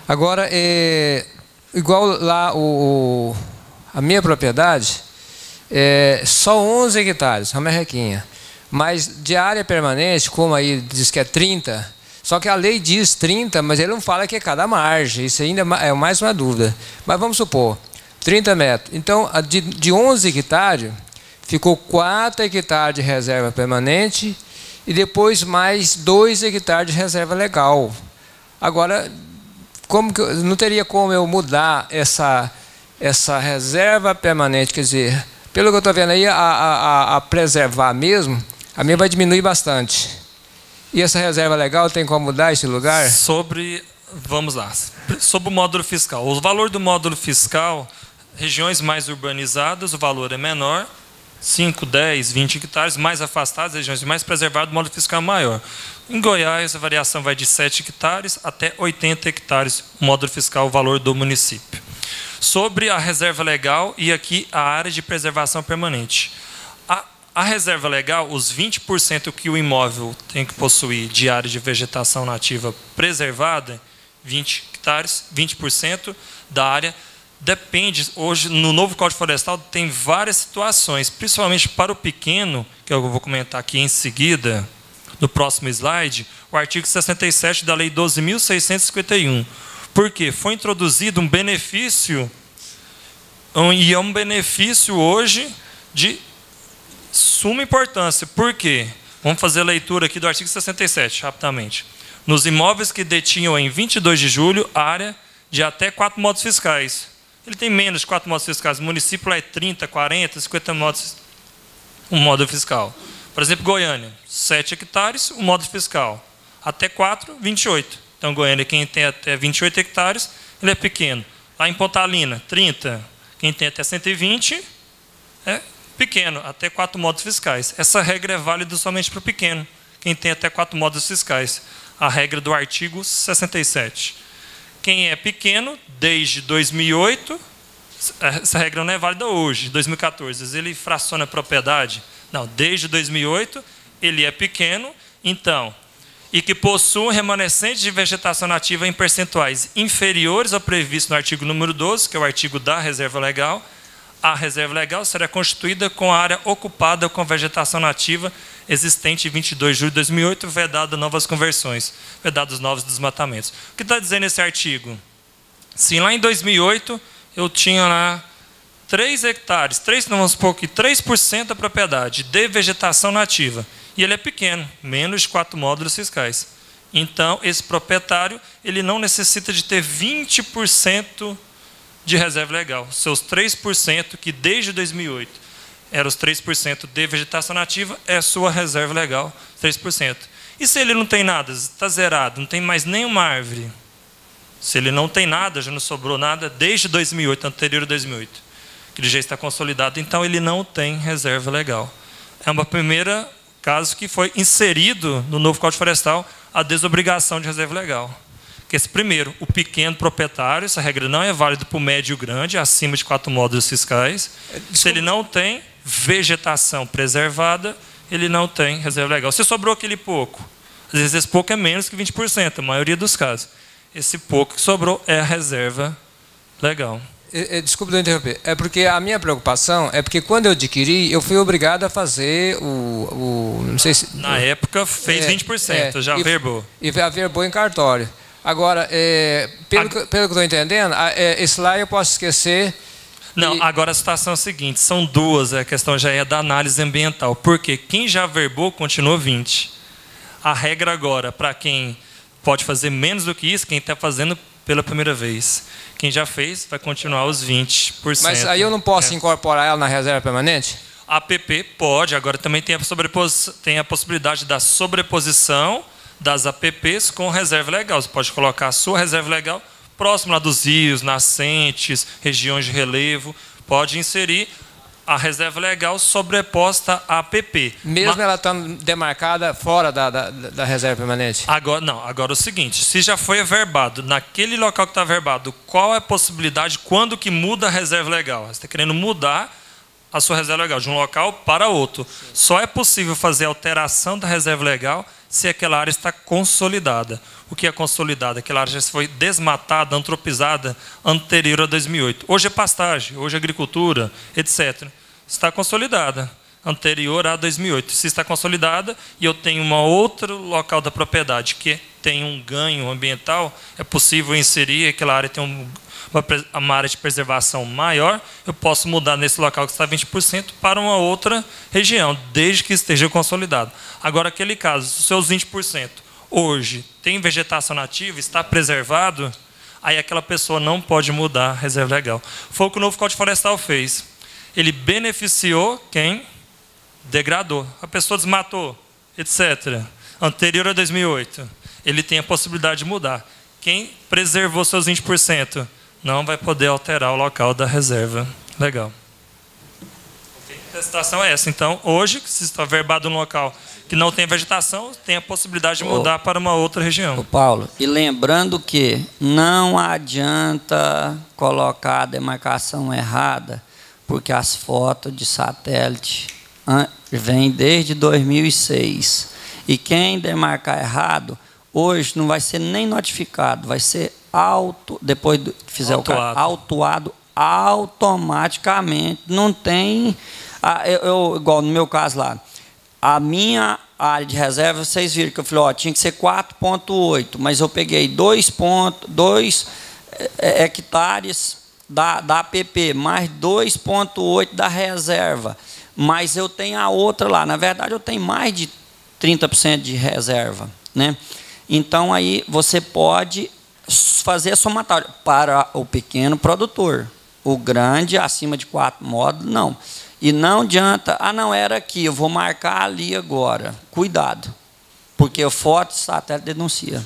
Agora, igual lá a minha propriedade, só 11 hectares, uma merrequinha. Mas de área permanente, como aí diz que é 30, só que a lei diz 30, mas ele não fala que é cada margem. Isso ainda é mais uma dúvida. Mas vamos supor, 30 metros. Então, de 11 hectares, ficou 4 hectares de reserva permanente e depois mais 2 hectares de reserva legal. Agora, não teria como eu mudar essa reserva permanente? Quer dizer, pelo que eu estou vendo aí, a preservar mesmo, a minha vai diminuir bastante. E essa reserva legal tem como mudar esse lugar? Vamos lá. Sobre o módulo fiscal. O valor do módulo fiscal, regiões mais urbanizadas, o valor é menor. 5, 10, 20 hectares, mais afastadas, regiões mais preservadas, o módulo fiscal é maior. Em Goiás, a variação vai de 7 hectares até 80 hectares, o módulo fiscal, o valor do município. Sobre a reserva legal e aqui a área de preservação permanente. A reserva legal, os 20% que o imóvel tem que possuir de área de vegetação nativa preservada, 20 hectares, 20% da área, depende, hoje no novo Código Florestal tem várias situações, principalmente para o pequeno, que eu vou comentar aqui em seguida, no próximo slide, o artigo 67 da Lei 12.651. Por quê? Foi introduzido um benefício, e é um benefício hoje de suma importância. Por quê? Vamos fazer a leitura aqui do artigo 67, rapidamente. Nos imóveis que detinham em 22 de julho, área de até 4 módulos fiscais. Ele tem menos de 4 módulos fiscais. O município lá é 30, 40, 50 módulos, um módulo fiscal. Por exemplo, Goiânia, 7 hectares, um módulo fiscal. Até 4, 28. Então, Goiânia, quem tem até 28 hectares, ele é pequeno. Lá em Pontalina, 30. Quem tem até 120, é pequeno, até 4 módulos fiscais. Essa regra é válida somente para o pequeno. Quem tem até 4 módulos fiscais. A regra do artigo 67. Quem é pequeno, desde 2008, essa regra não é válida hoje, 2014. Ele fraciona a propriedade? Não, desde 2008 ele é pequeno, então, e que possui remanescente de vegetação nativa em percentuais inferiores ao previsto no artigo número 12, que é o artigo da reserva legal. A reserva legal será constituída com a área ocupada com vegetação nativa existente em 22 de julho de 2008, vedada novas conversões, vedados novos desmatamentos. O que está dizendo esse artigo? Se lá em 2008 eu tinha lá 3 hectares, vamos supor que 3% da propriedade de vegetação nativa, e ele é pequeno, menos de 4 módulos fiscais. Então, esse proprietário ele não necessita de ter 20% de reserva legal. Seus 3%, que desde 2008 eram os 3% de vegetação nativa, é a sua reserva legal, 3%. E se ele não tem nada, está zerado, não tem mais nenhuma árvore? Se ele não tem nada, já não sobrou nada, desde 2008, anterior a 2008, que ele já está consolidado, então ele não tem reserva legal. É uma primeira caso que foi inserido no novo Código Florestal a desobrigação de reserva legal. Que esse primeiro, o pequeno proprietário, essa regra não é válida para o médio e o grande, acima de 4 módulos fiscais. Se ele não tem vegetação preservada, ele não tem reserva legal. Se sobrou aquele pouco, às vezes esse pouco é menos que 20%, a maioria dos casos. Esse pouco que sobrou é a reserva legal. Desculpe eu interromper. É porque a minha preocupação é porque quando eu adquiri, eu fui obrigado a fazer não sei se... Na época fez 20%, já averbou. E averbou em cartório. Agora, pelo que eu estou entendendo, esse lá eu posso esquecer... Não, agora a situação é a seguinte, são duas, a questão já é da análise ambiental. Porque quem já averbou continua 20%. A regra agora, para quem pode fazer menos do que isso, quem está fazendo pela primeira vez. Quem já fez vai continuar os 20%. Mas aí eu não posso incorporar ela na reserva permanente? A APP pode, agora também tem a possibilidade da sobreposição das APPs com reserva legal. Você pode colocar a sua reserva legal próximo lá dos rios, nascentes, regiões de relevo. Pode inserir a reserva legal sobreposta à APP. Mesmo ela estando demarcada fora da reserva permanente? Agora, não. Agora o seguinte, se já foi averbado, naquele local que está averbado, qual é a possibilidade, quando que muda a reserva legal? Você está querendo mudar a sua reserva legal de um local para outro. Só é possível fazer alteração da reserva legal se aquela área está consolidada. O que é consolidada? Aquela área já foi desmatada, antropizada anterior a 2008. Hoje é pastagem, hoje é agricultura, etc. Está consolidada anterior a 2008. Se está consolidada e eu tenho uma outra local da propriedade que tem um ganho ambiental, é possível inserir aquela área tem uma área de preservação maior, eu posso mudar nesse local que está 20% para uma outra região, desde que esteja consolidado. Agora, aquele caso, se os seus 20% hoje tem vegetação nativa, está preservado, aí aquela pessoa não pode mudar a reserva legal. Foi o que o novo Código Florestal fez. Ele beneficiou quem degradou. A pessoa desmatou, etc. Anterior a 2008. Ele tem a possibilidade de mudar. Quem preservou seus 20% não vai poder alterar o local da reserva legal. A situação é essa. Então, hoje, se está averbado num local que não tem vegetação, tem a possibilidade de mudar para uma outra região. Paulo, e lembrando que não adianta colocar a demarcação errada, porque as fotos de satélite vêm desde 2006. E quem demarcar errado, hoje não vai ser nem notificado, vai ser depois que fizer autuado automaticamente. Não tem... igual no meu caso lá, a minha área de reserva, vocês viram que eu falei, tinha que ser 4,8, mas eu peguei 2,2 hectares da APP, mais 2,8 da reserva. Mas eu tenho a outra lá. Na verdade, eu tenho mais de 30% de reserva, né? Então, aí você pode fazer a somatória para o pequeno produtor. O grande, acima de 4 módulos, não. E não adianta, não era aqui, eu vou marcar ali agora. Cuidado, porque a foto de satélite denuncia.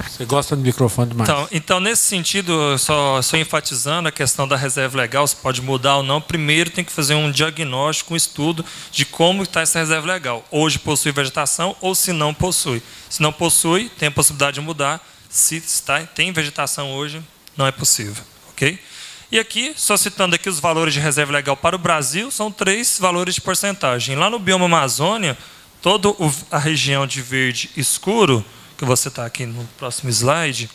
Você gosta do microfone demais. Então, nesse sentido, só enfatizando a questão da reserva legal, se pode mudar ou não, primeiro tem que fazer um diagnóstico, um estudo de como está essa reserva legal. Hoje possui vegetação ou se não possui. Se não possui, tem a possibilidade de mudar. Se tem vegetação hoje, não é possível. Ok? E aqui, só citando aqui os valores de reserva legal para o Brasil, são 3 valores de porcentagem. Lá no bioma Amazônia, toda a região de verde escuro, que você está aqui no próximo slide,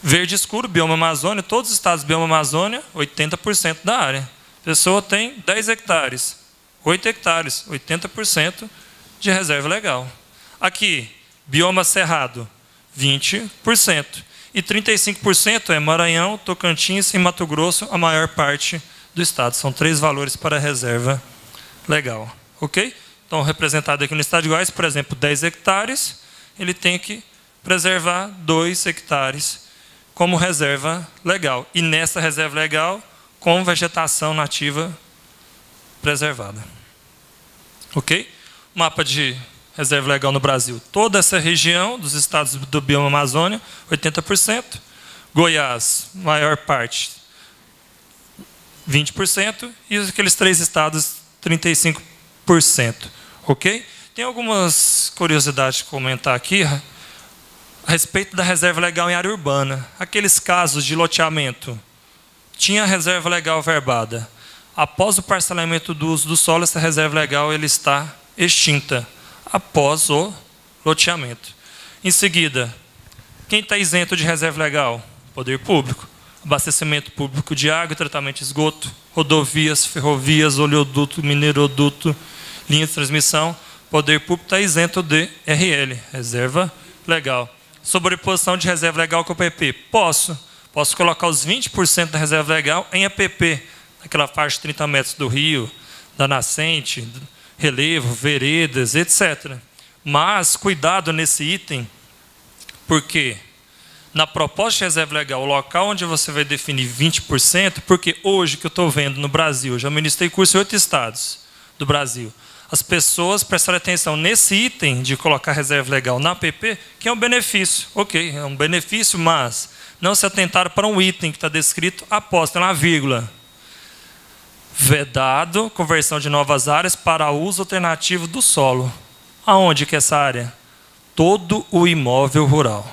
verde escuro, bioma Amazônia, todos os estados do bioma Amazônia, 80% da área. A pessoa tem 10 hectares, 8 hectares, 80% de reserva legal. Aqui, bioma cerrado, 20%. E 35% é Maranhão, Tocantins e Mato Grosso, a maior parte do estado. São 3 valores para a reserva legal. Ok? Então, representado aqui no estado de Goiás, por exemplo, 10 hectares, ele tem que preservar 2 hectares como reserva legal. E nessa reserva legal, com vegetação nativa preservada. Ok? Mapa de reserva legal no Brasil. Toda essa região dos estados do bioma Amazônia, 80%. Goiás, maior parte, 20%. E aqueles 3 estados, 35%. Ok? Tem algumas curiosidades de comentar aqui a respeito da reserva legal em área urbana. Aqueles casos de loteamento, tinha reserva legal verbada. Após o parcelamento do uso do solo, essa reserva legal ele está extinta, após o loteamento. Em seguida, quem está isento de reserva legal? Poder público. Abastecimento público de água, tratamento de esgoto, rodovias, ferrovias, oleoduto, mineroduto, linha de transmissão. Poder público está isento de RL, reserva legal. Sobreposição de reserva legal com o APP. Posso colocar os 20% da reserva legal em APP, naquela faixa de 30 metros do rio, da nascente, relevo, veredas, etc. Mas, cuidado nesse item, porque na proposta de reserva legal, o local onde você vai definir 20%, porque hoje que eu estou vendo no Brasil, já ministrei curso em 8 estados do Brasil, as pessoas prestaram atenção nesse item de colocar reserva legal na APP, que é um benefício. Ok, é um benefício, mas não se atentaram para um item que está descrito após, tem lá uma vírgula. Vedado, conversão de novas áreas para uso alternativo do solo. Aonde que é essa área? Todo o imóvel rural.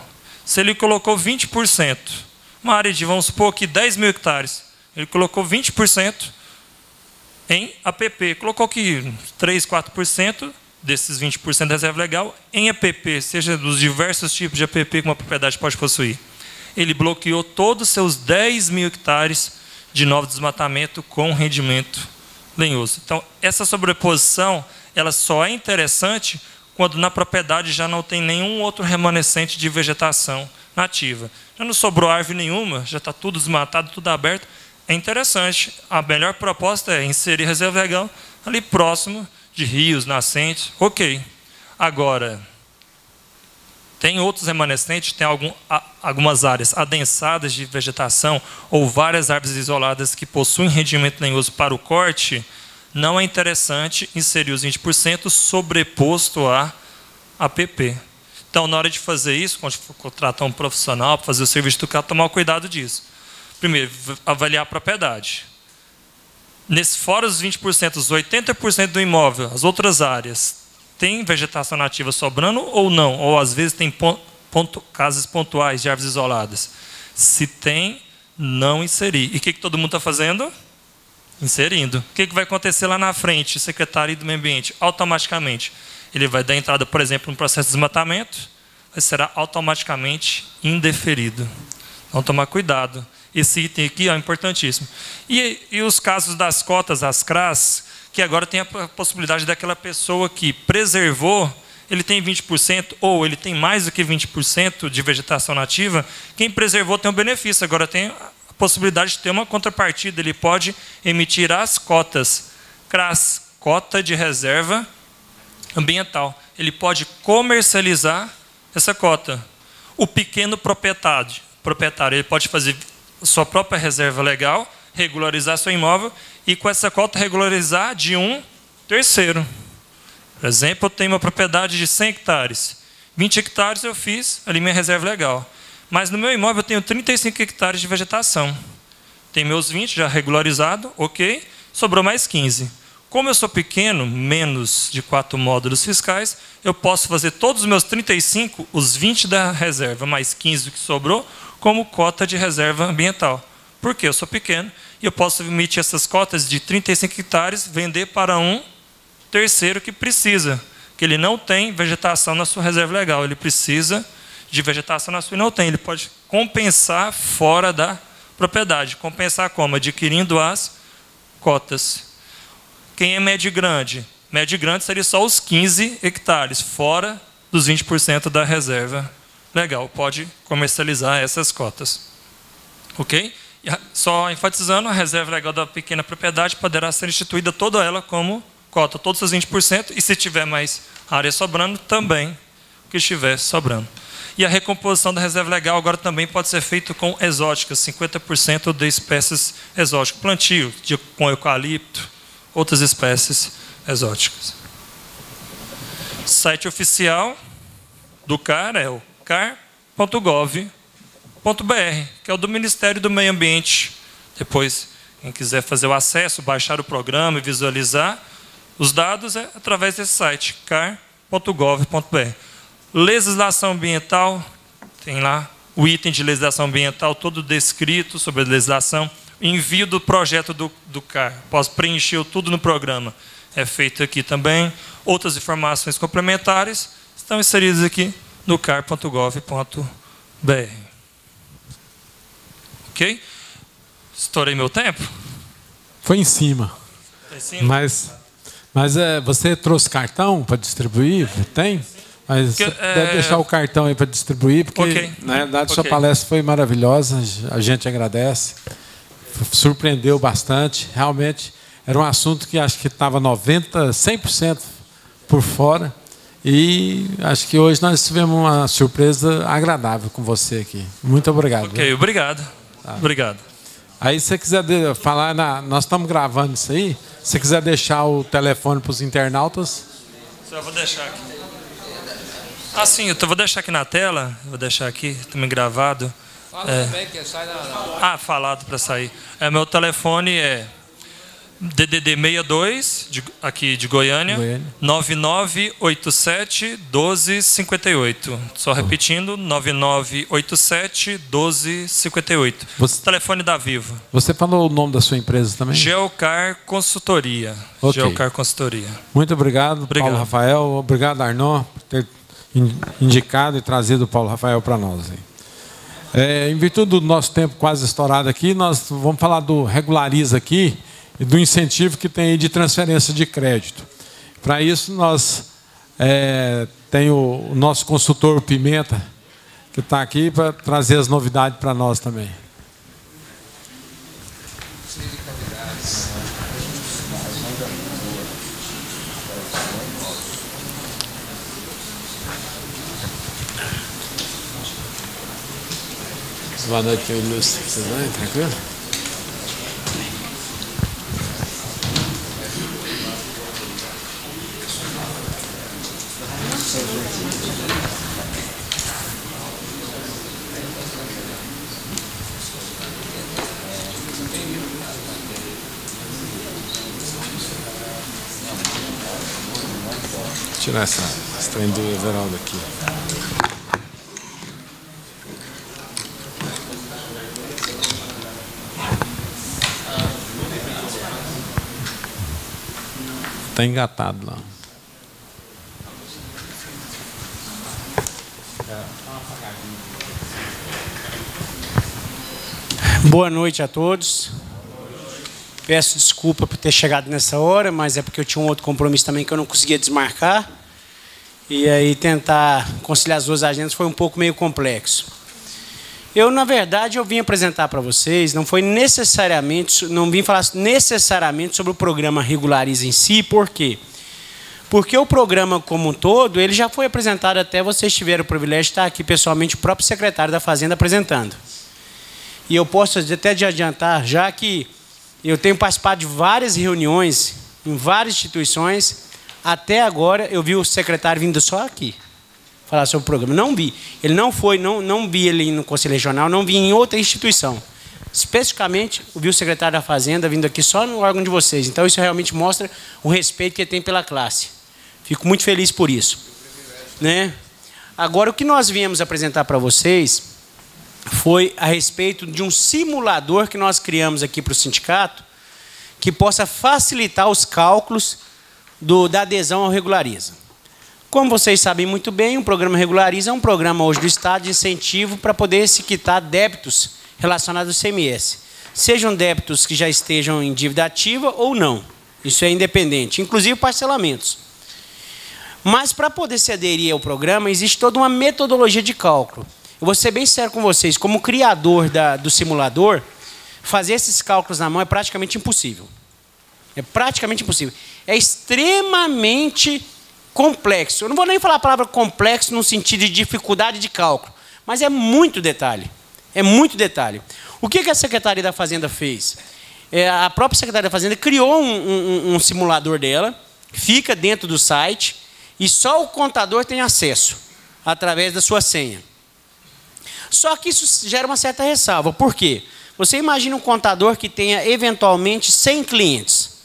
Se ele colocou 20%, uma área de, vamos supor que 10 mil hectares, ele colocou 20% em APP, colocou aqui 3, 4% desses 20% da reserva legal em APP, seja dos diversos tipos de APP que uma propriedade pode possuir. Ele bloqueou todos os seus 10 mil hectares de novo desmatamento com rendimento lenhoso. Então, essa sobreposição ela só é interessante quando na propriedade já não tem nenhum outro remanescente de vegetação nativa. Já não sobrou árvore nenhuma, já está tudo desmatado, tudo aberto. É interessante. A melhor proposta é inserir reserva legal ali próximo de rios, nascentes. Ok. Agora, tem outros remanescentes, tem algumas áreas adensadas de vegetação ou várias árvores isoladas que possuem rendimento lenhoso para o corte, não é interessante inserir os 20% sobreposto a APP. Então, na hora de fazer isso, quando for contratar um profissional para fazer o serviço do carro, tomar cuidado disso. Primeiro, avaliar a propriedade. Fora os 20%, os 80% do imóvel, as outras áreas, tem vegetação nativa sobrando ou não? Ou às vezes tem casos pontuais de árvores isoladas. Se tem, não inserir. E o que todo mundo está fazendo? Inserindo. O que vai acontecer lá na frente, Secretaria do Meio Ambiente? Automaticamente. Ele vai dar entrada, por exemplo, no processo de desmatamento, mas será automaticamente indeferido. Então, tomar cuidado. Esse item aqui é importantíssimo. E os casos das cotas, as CRAs, que agora tem a possibilidade daquela pessoa que preservou, ele tem 20%, ou ele tem mais do que 20% de vegetação nativa, quem preservou tem um benefício, agora tem a possibilidade de ter uma contrapartida, ele pode emitir as cotas, CRAS, cota de reserva ambiental. Ele pode comercializar essa cota. O pequeno proprietário, ele pode fazer sua própria reserva legal, regularizar seu imóvel e com essa cota regularizar de um terceiro. Por exemplo, eu tenho uma propriedade de 100 hectares. 20 hectares eu fiz ali minha reserva legal. Mas no meu imóvel eu tenho 35 hectares de vegetação. Tem meus 20 já regularizado, ok. Sobrou mais 15. Como eu sou pequeno, menos de 4 módulos fiscais, eu posso fazer todos os meus 35, os 20 da reserva, mais 15 do que sobrou, como cota de reserva ambiental. porque eu sou pequeno e eu posso emitir essas cotas de 35 hectares, vender para um terceiro que precisa, que ele não tem vegetação na sua reserva legal, ele precisa de vegetação na sua e não tem. Ele pode compensar fora da propriedade. Compensar como? Adquirindo as cotas. Quem é médio e grande? Médio e grande seria só os 15 hectares, fora dos 20% da reserva legal. Pode comercializar essas cotas. Ok? E só enfatizando, a reserva legal da pequena propriedade poderá ser instituída toda ela como cota, todos os 20%, e se tiver mais área sobrando, também o que estiver sobrando. E a recomposição da reserva legal agora também pode ser feita com exóticas, 50% de espécies exóticas, plantio com eucalipto, outras espécies exóticas. Site oficial do CAR é o car.gov.br, que é o do Ministério do Meio Ambiente. Depois, quem quiser fazer o acesso, baixar o programa e visualizar os dados, é através desse site, car.gov.br. Legislação ambiental, tem lá o item de legislação ambiental todo descrito sobre a legislação. Envio do projeto do CAR, posso preencher tudo no programa, é feito aqui também. Outras informações complementares estão inseridas aqui no car.gov.br. Ok? Estourei meu tempo? Foi em cima. Foi em cima? Mas você trouxe cartão para distribuir? Tem? Mas deve deixar o cartão aí para distribuir, porque na verdade sua palestra foi maravilhosa, a gente agradece. Surpreendeu bastante. Realmente era um assunto que acho que estava 100% por fora. E acho que hoje nós tivemos uma surpresa agradável com você aqui. Muito obrigado. Ok, obrigado. Tá. Obrigado. Aí se você quiser falar, nós estamos gravando isso aí. Se você quiser deixar o telefone para os internautas. Só vou deixar aqui. Ah, sim, eu vou deixar aqui na tela. Vou deixar aqui, também gravado. Fala também que sai na... falado para sair. Meu telefone é DDD 62, aqui de Goiânia. 9987-1258. Só repetindo, 9987-1258. Telefone da Vivo. Você falou o nome da sua empresa também? Geocar Consultoria. Okay. Geocar Consultoria. Muito obrigado, Paulo Rafael. Obrigado, Arnon, por ter indicado e trazido o Paulo Rafael para nós. Em virtude do nosso tempo quase estourado aqui, nós vamos falar do Regulariza aqui e do incentivo que tem de transferência de crédito. Para isso, nós tem o nosso consultor Pimenta, que está aqui para trazer as novidades para nós também. Boa noite, meu ilustre. Tudo bem? Tranquilo? Vou tirar esse trem do Everaldo aqui. Está engatado lá. Boa noite a todos. Peço desculpa por ter chegado nessa hora, mas é porque eu tinha um outro compromisso também que eu não conseguia desmarcar. E aí tentar conciliar as duas agendas foi um pouco meio complexo. Na verdade, eu vim apresentar para vocês, não vim falar necessariamente sobre o programa Regulariza em si, por quê? Porque o programa como um todo, ele já foi apresentado, até vocês tiveram o privilégio de estar aqui pessoalmente, o próprio secretário da Fazenda apresentando. E eu posso até adiantar, já que eu tenho participado de várias reuniões, em várias instituições, até agora eu vi o secretário vindo só aqui falar sobre o programa. Não vi. Ele não foi, não vi ele no Conselho Regional, não vi em outra instituição. Especificamente, eu vi o secretário da Fazenda vindo aqui só no órgão de vocês. Então, isso realmente mostra o respeito que ele tem pela classe. Fico muito feliz por isso. Né? Agora, o que nós viemos apresentar para vocês, foi a respeito de um simulador que nós criamos aqui para o sindicato, que possa facilitar os cálculos da adesão ao Regulariza. Como vocês sabem muito bem, o programa Regulariza é um programa hoje do Estado de incentivo para poder se quitar débitos relacionados ao ICMS. Sejam débitos que já estejam em dívida ativa ou não. Isso é independente, inclusive parcelamentos. Mas para poder se aderir ao programa, existe toda uma metodologia de cálculo. Eu vou ser bem sério com vocês, como criador do simulador, fazer esses cálculos na mão é praticamente impossível. É praticamente impossível. É extremamente complexo. Eu não vou nem falar a palavra complexo no sentido de dificuldade de cálculo, mas é muito detalhe. É muito detalhe. O que a Secretaria da Fazenda fez? A própria Secretaria da Fazenda criou um simulador dela, fica dentro do site, e só o contador tem acesso, através da sua senha. Só que isso gera uma certa ressalva. Por quê? Você imagina um contador que tenha, eventualmente, 100 clientes.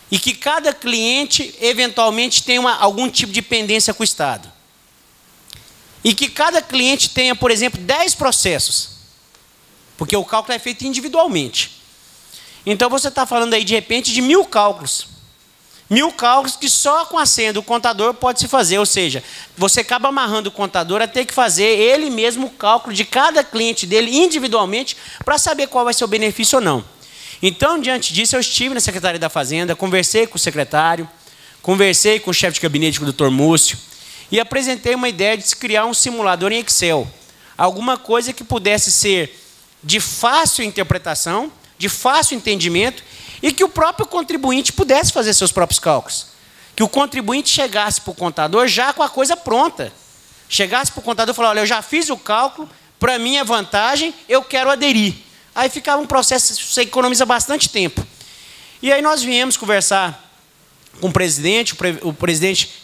E que cada cliente, eventualmente, tenha algum tipo de pendência com o Estado. E que cada cliente tenha, por exemplo, 10 processos. Porque o cálculo é feito individualmente. Então, você está falando aí, de repente, de 1000 cálculos. 1000 cálculos que só com a senha do contador pode se fazer. Ou seja, você acaba amarrando o contador a ter que fazer ele mesmo o cálculo de cada cliente dele individualmente para saber qual vai ser o benefício ou não. Então, diante disso, eu estive na Secretaria da Fazenda, conversei com o secretário, conversei com o chefe de gabinete, com o Dr. Múcio, e apresentei uma ideia de se criar um simulador em Excel. Alguma coisa que pudesse ser de fácil interpretação, de fácil entendimento, e que o próprio contribuinte pudesse fazer seus próprios cálculos. Que o contribuinte chegasse para o contador já com a coisa pronta. Chegasse para o contador e falasse, olha, eu já fiz o cálculo, para mim é vantagem, eu quero aderir. Aí ficava um processo, você economiza bastante tempo. E aí nós viemos conversar com o presidente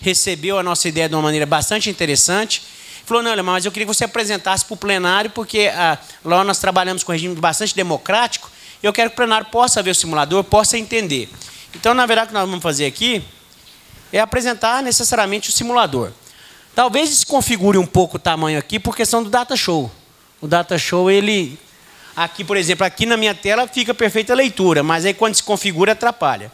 recebeu a nossa ideia de uma maneira bastante interessante, falou, não, mas eu queria que você apresentasse para o plenário, porque lá nós trabalhamos com um regime bastante democrático, e eu quero que o plenário possa ver o simulador, possa entender. Então, na verdade, o que nós vamos fazer aqui é apresentar necessariamente o simulador. Talvez desconfigure um pouco o tamanho aqui por questão do data show. O data show, ele... Aqui, por exemplo, aqui na minha tela fica perfeita leitura, mas aí quando se configura, atrapalha.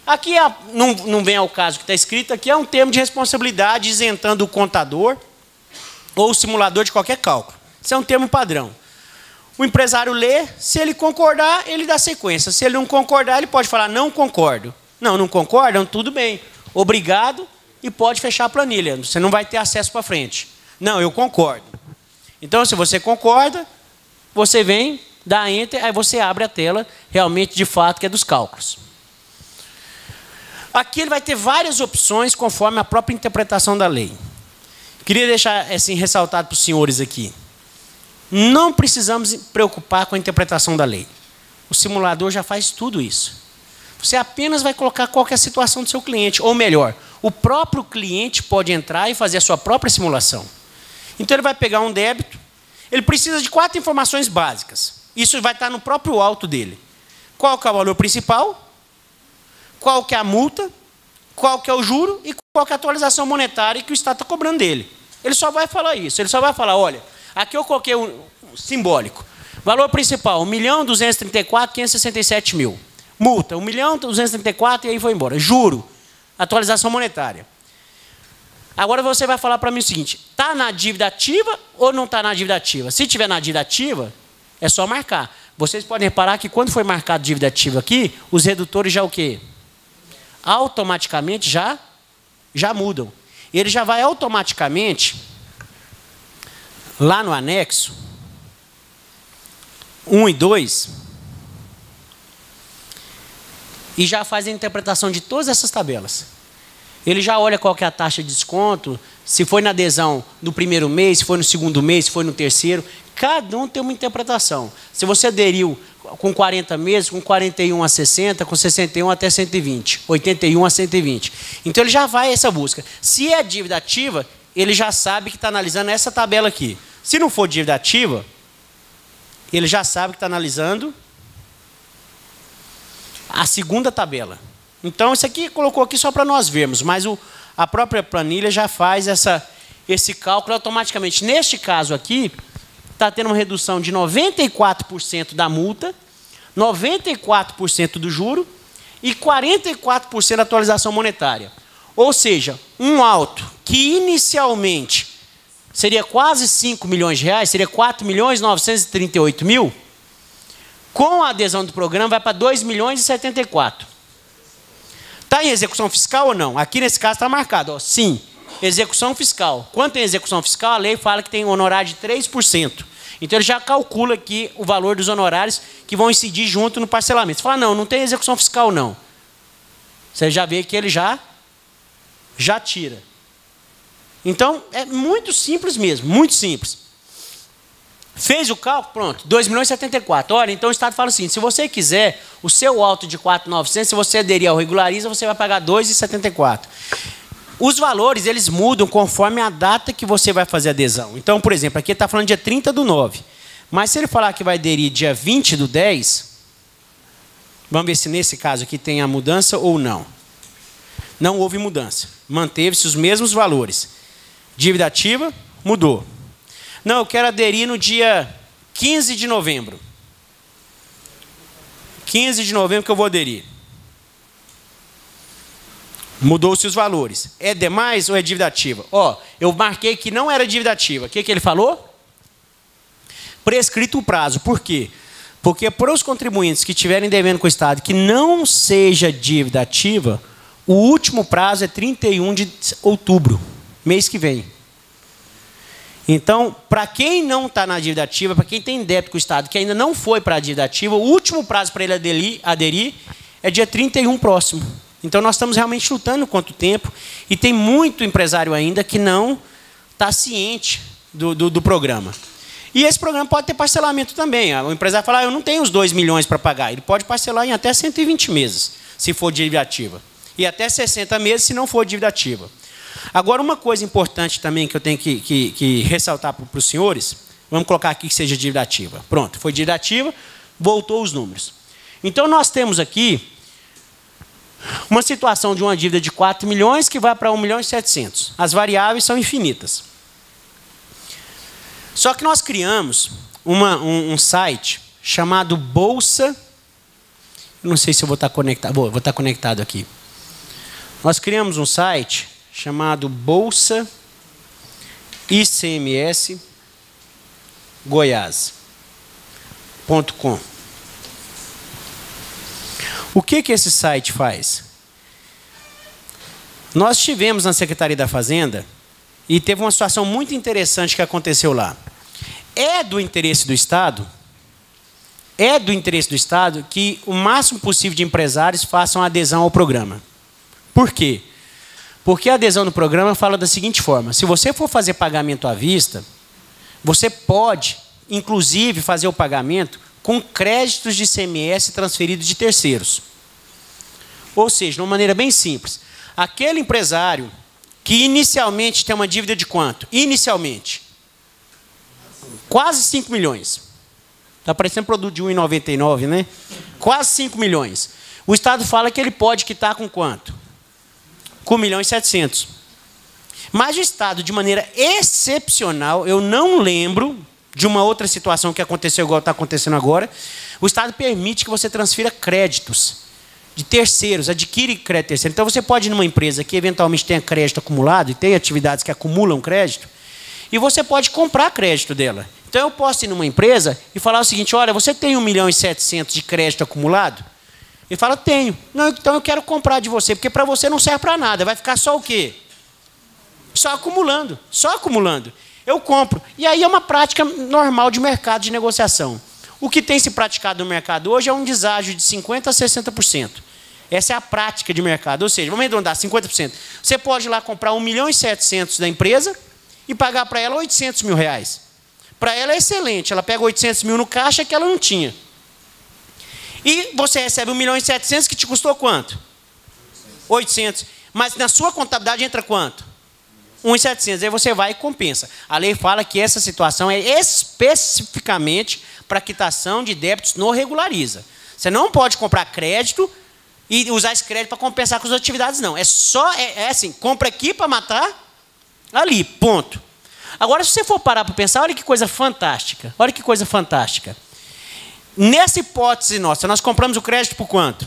Aqui não vem ao caso que está escrito, aqui é um termo de responsabilidade isentando o contador ou o simulador de qualquer cálculo. Isso é um termo padrão. O empresário lê, se ele concordar, ele dá sequência. Se ele não concordar, ele pode falar, não concordo. Não concordam? Tudo bem. Obrigado, e pode fechar a planilha. Você não vai ter acesso para frente. Não, eu concordo. Então, se você concorda, você vem, dá Enter, aí você abre a tela, realmente, de fato, que é dos cálculos. Aqui ele vai ter várias opções, conforme a própria interpretação da lei. Queria deixar assim, ressaltado para os senhores aqui. Não precisamos preocupar com a interpretação da lei. O simulador já faz tudo isso. Você apenas vai colocar qual que é a situação do seu cliente. Ou melhor, o próprio cliente pode entrar e fazer a sua própria simulação. Então ele vai pegar um débito, ele precisa de 4 informações básicas. Isso vai estar no próprio auto dele. Qual que é o valor principal, qual que é a multa, qual que é o juro e qual que é a atualização monetária que o Estado está cobrando dele. Ele só vai falar isso, ele só vai falar, olha, aqui eu coloquei um simbólico. Valor principal, 1.234.567.000. Multa, 1.234.000 e aí foi embora. Juro, atualização monetária. Agora você vai falar para mim o seguinte, está na dívida ativa ou não está na dívida ativa? Se tiver na dívida ativa, é só marcar. Vocês podem reparar que quando foi marcado dívida ativa aqui, os redutores já o quê? Automaticamente já mudam. Ele já vai automaticamente, lá no anexo 1 e 2, e já faz a interpretação de todas essas tabelas. Ele já olha qual que é a taxa de desconto, se foi na adesão no primeiro mês, se foi no segundo mês, se foi no terceiro. Cada um tem uma interpretação. Se você aderiu com 40 meses, com 41 a 60, com 61 até 120, 81 a 120. Então ele já vai essa busca. Se é dívida ativa, ele já sabe que está analisando essa tabela aqui. Se não for dívida ativa, ele já sabe que está analisando a segunda tabela. Então, isso aqui colocou aqui só para nós vermos, mas a própria planilha já faz esse cálculo automaticamente. Neste caso aqui, está tendo uma redução de 94% da multa, 94% do juro e 44% da atualização monetária. Ou seja, um auto que inicialmente seria quase 5 milhões de reais, seria 4.938.000, com a adesão do programa vai para 2.074.000. Está em execução fiscal ou não? Aqui nesse caso está marcado, ó, sim, execução fiscal. Quanto tem execução fiscal, a lei fala que tem honorário de 3%. Então ele já calcula aqui o valor dos honorários que vão incidir junto no parcelamento. Você fala, não, não tem execução fiscal não. Você já vê que ele já tira. Então é muito simples mesmo, muito simples. Fez o cálculo, pronto, 2.074.000. Olha, então o Estado fala assim, se você quiser, o seu auto de 4.900, se você aderir ao Regulariza, você vai pagar 2.074. Os valores, eles mudam conforme a data que você vai fazer a adesão. Então, por exemplo, aqui ele está falando dia 30/9. Mas se ele falar que vai aderir dia 20/10, vamos ver se nesse caso aqui tem a mudança ou não. Não houve mudança. Manteve-se os mesmos valores. Dívida ativa, mudou. Não, eu quero aderir no dia 15 de novembro. 15 de novembro que eu vou aderir. Mudou-se os valores. É demais ou é dívida ativa? Ó, eu marquei que não era dívida ativa. O que ele falou? Prescrito o prazo. Por quê? Porque para os contribuintes que estiverem devendo com o Estado que não seja dívida ativa, o último prazo é 31 de outubro, mês que vem. Então, para quem não está na dívida ativa, para quem tem débito com o Estado que ainda não foi para a dívida ativa, o último prazo para ele aderir é dia 31 próximo. Então, nós estamos realmente lutando contra o tempo e tem muito empresário ainda que não está ciente do programa. E esse programa pode ter parcelamento também. O empresário fala, eu não tenho os 2 milhões para pagar. Ele pode parcelar em até 120 meses, se for dívida ativa. E até 60 meses, se não for dívida ativa. Agora, uma coisa importante também que eu tenho que ressaltar para os senhores, vamos colocar aqui que seja dívida ativa. Pronto, foi dívida ativa, voltou os números. Então, nós temos aqui uma situação de uma dívida de 4 milhões que vai para 1.700.000. As variáveis são infinitas. Só que nós criamos um site chamado Bolsa. Não sei se eu vou estar conectado. Vou estar conectado aqui. Nós criamos um site chamado Bolsa ICMS Goiás.com. O que esse site faz? Nós estivemos na Secretaria da Fazenda e teve uma situação muito interessante que aconteceu lá. É do interesse do Estado que o máximo possível de empresários façam adesão ao programa. Por quê? Porque a adesão no programa fala da seguinte forma, se você for fazer pagamento à vista, você pode, inclusive, fazer o pagamento com créditos de ICMS transferidos de terceiros. Ou seja, de uma maneira bem simples, aquele empresário que inicialmente tem uma dívida de quanto? Inicialmente, quase 5 milhões. Está parecendo produto de 1,99, né? Quase 5 milhões. O Estado fala que ele pode quitar com quanto? Com 1.700.000. Mas o Estado, de maneira excepcional, eu não lembro de uma outra situação que aconteceu igual está acontecendo agora, o Estado permite que você transfira créditos de terceiros, adquire crédito terceiro. Então, você pode ir numa empresa que eventualmente tenha crédito acumulado, e tem atividades que acumulam crédito, e você pode comprar crédito dela. Então, eu posso ir numa empresa e falar o seguinte, olha, você tem 1.700.000 de crédito acumulado? Ele fala, tenho. Não, então eu quero comprar de você, porque para você não serve para nada, vai ficar só o quê? Só acumulando, só acumulando. Eu compro. E aí é uma prática normal de mercado de negociação. O que tem se praticado no mercado hoje é um deságio de 50% a 60%. Essa é a prática de mercado. Ou seja, vamos arredondar, 50%. Você pode ir lá comprar 1.700.000 da empresa e pagar para ela 800 mil reais. Para ela é excelente. Ela pega 800 mil no caixa que ela não tinha. E você recebe 1.700.000 que te custou quanto? 800. Mas na sua contabilidade entra quanto? 1.700. Aí você vai e compensa. A lei fala que essa situação é especificamente para quitação de débitos no Regulariza. Você não pode comprar crédito e usar esse crédito para compensar com as atividades, não. É só, assim, compra aqui para matar ali, ponto. Agora, se você for parar para pensar, olha que coisa fantástica. Olha que coisa fantástica. Nessa hipótese nossa, nós compramos o crédito por quanto?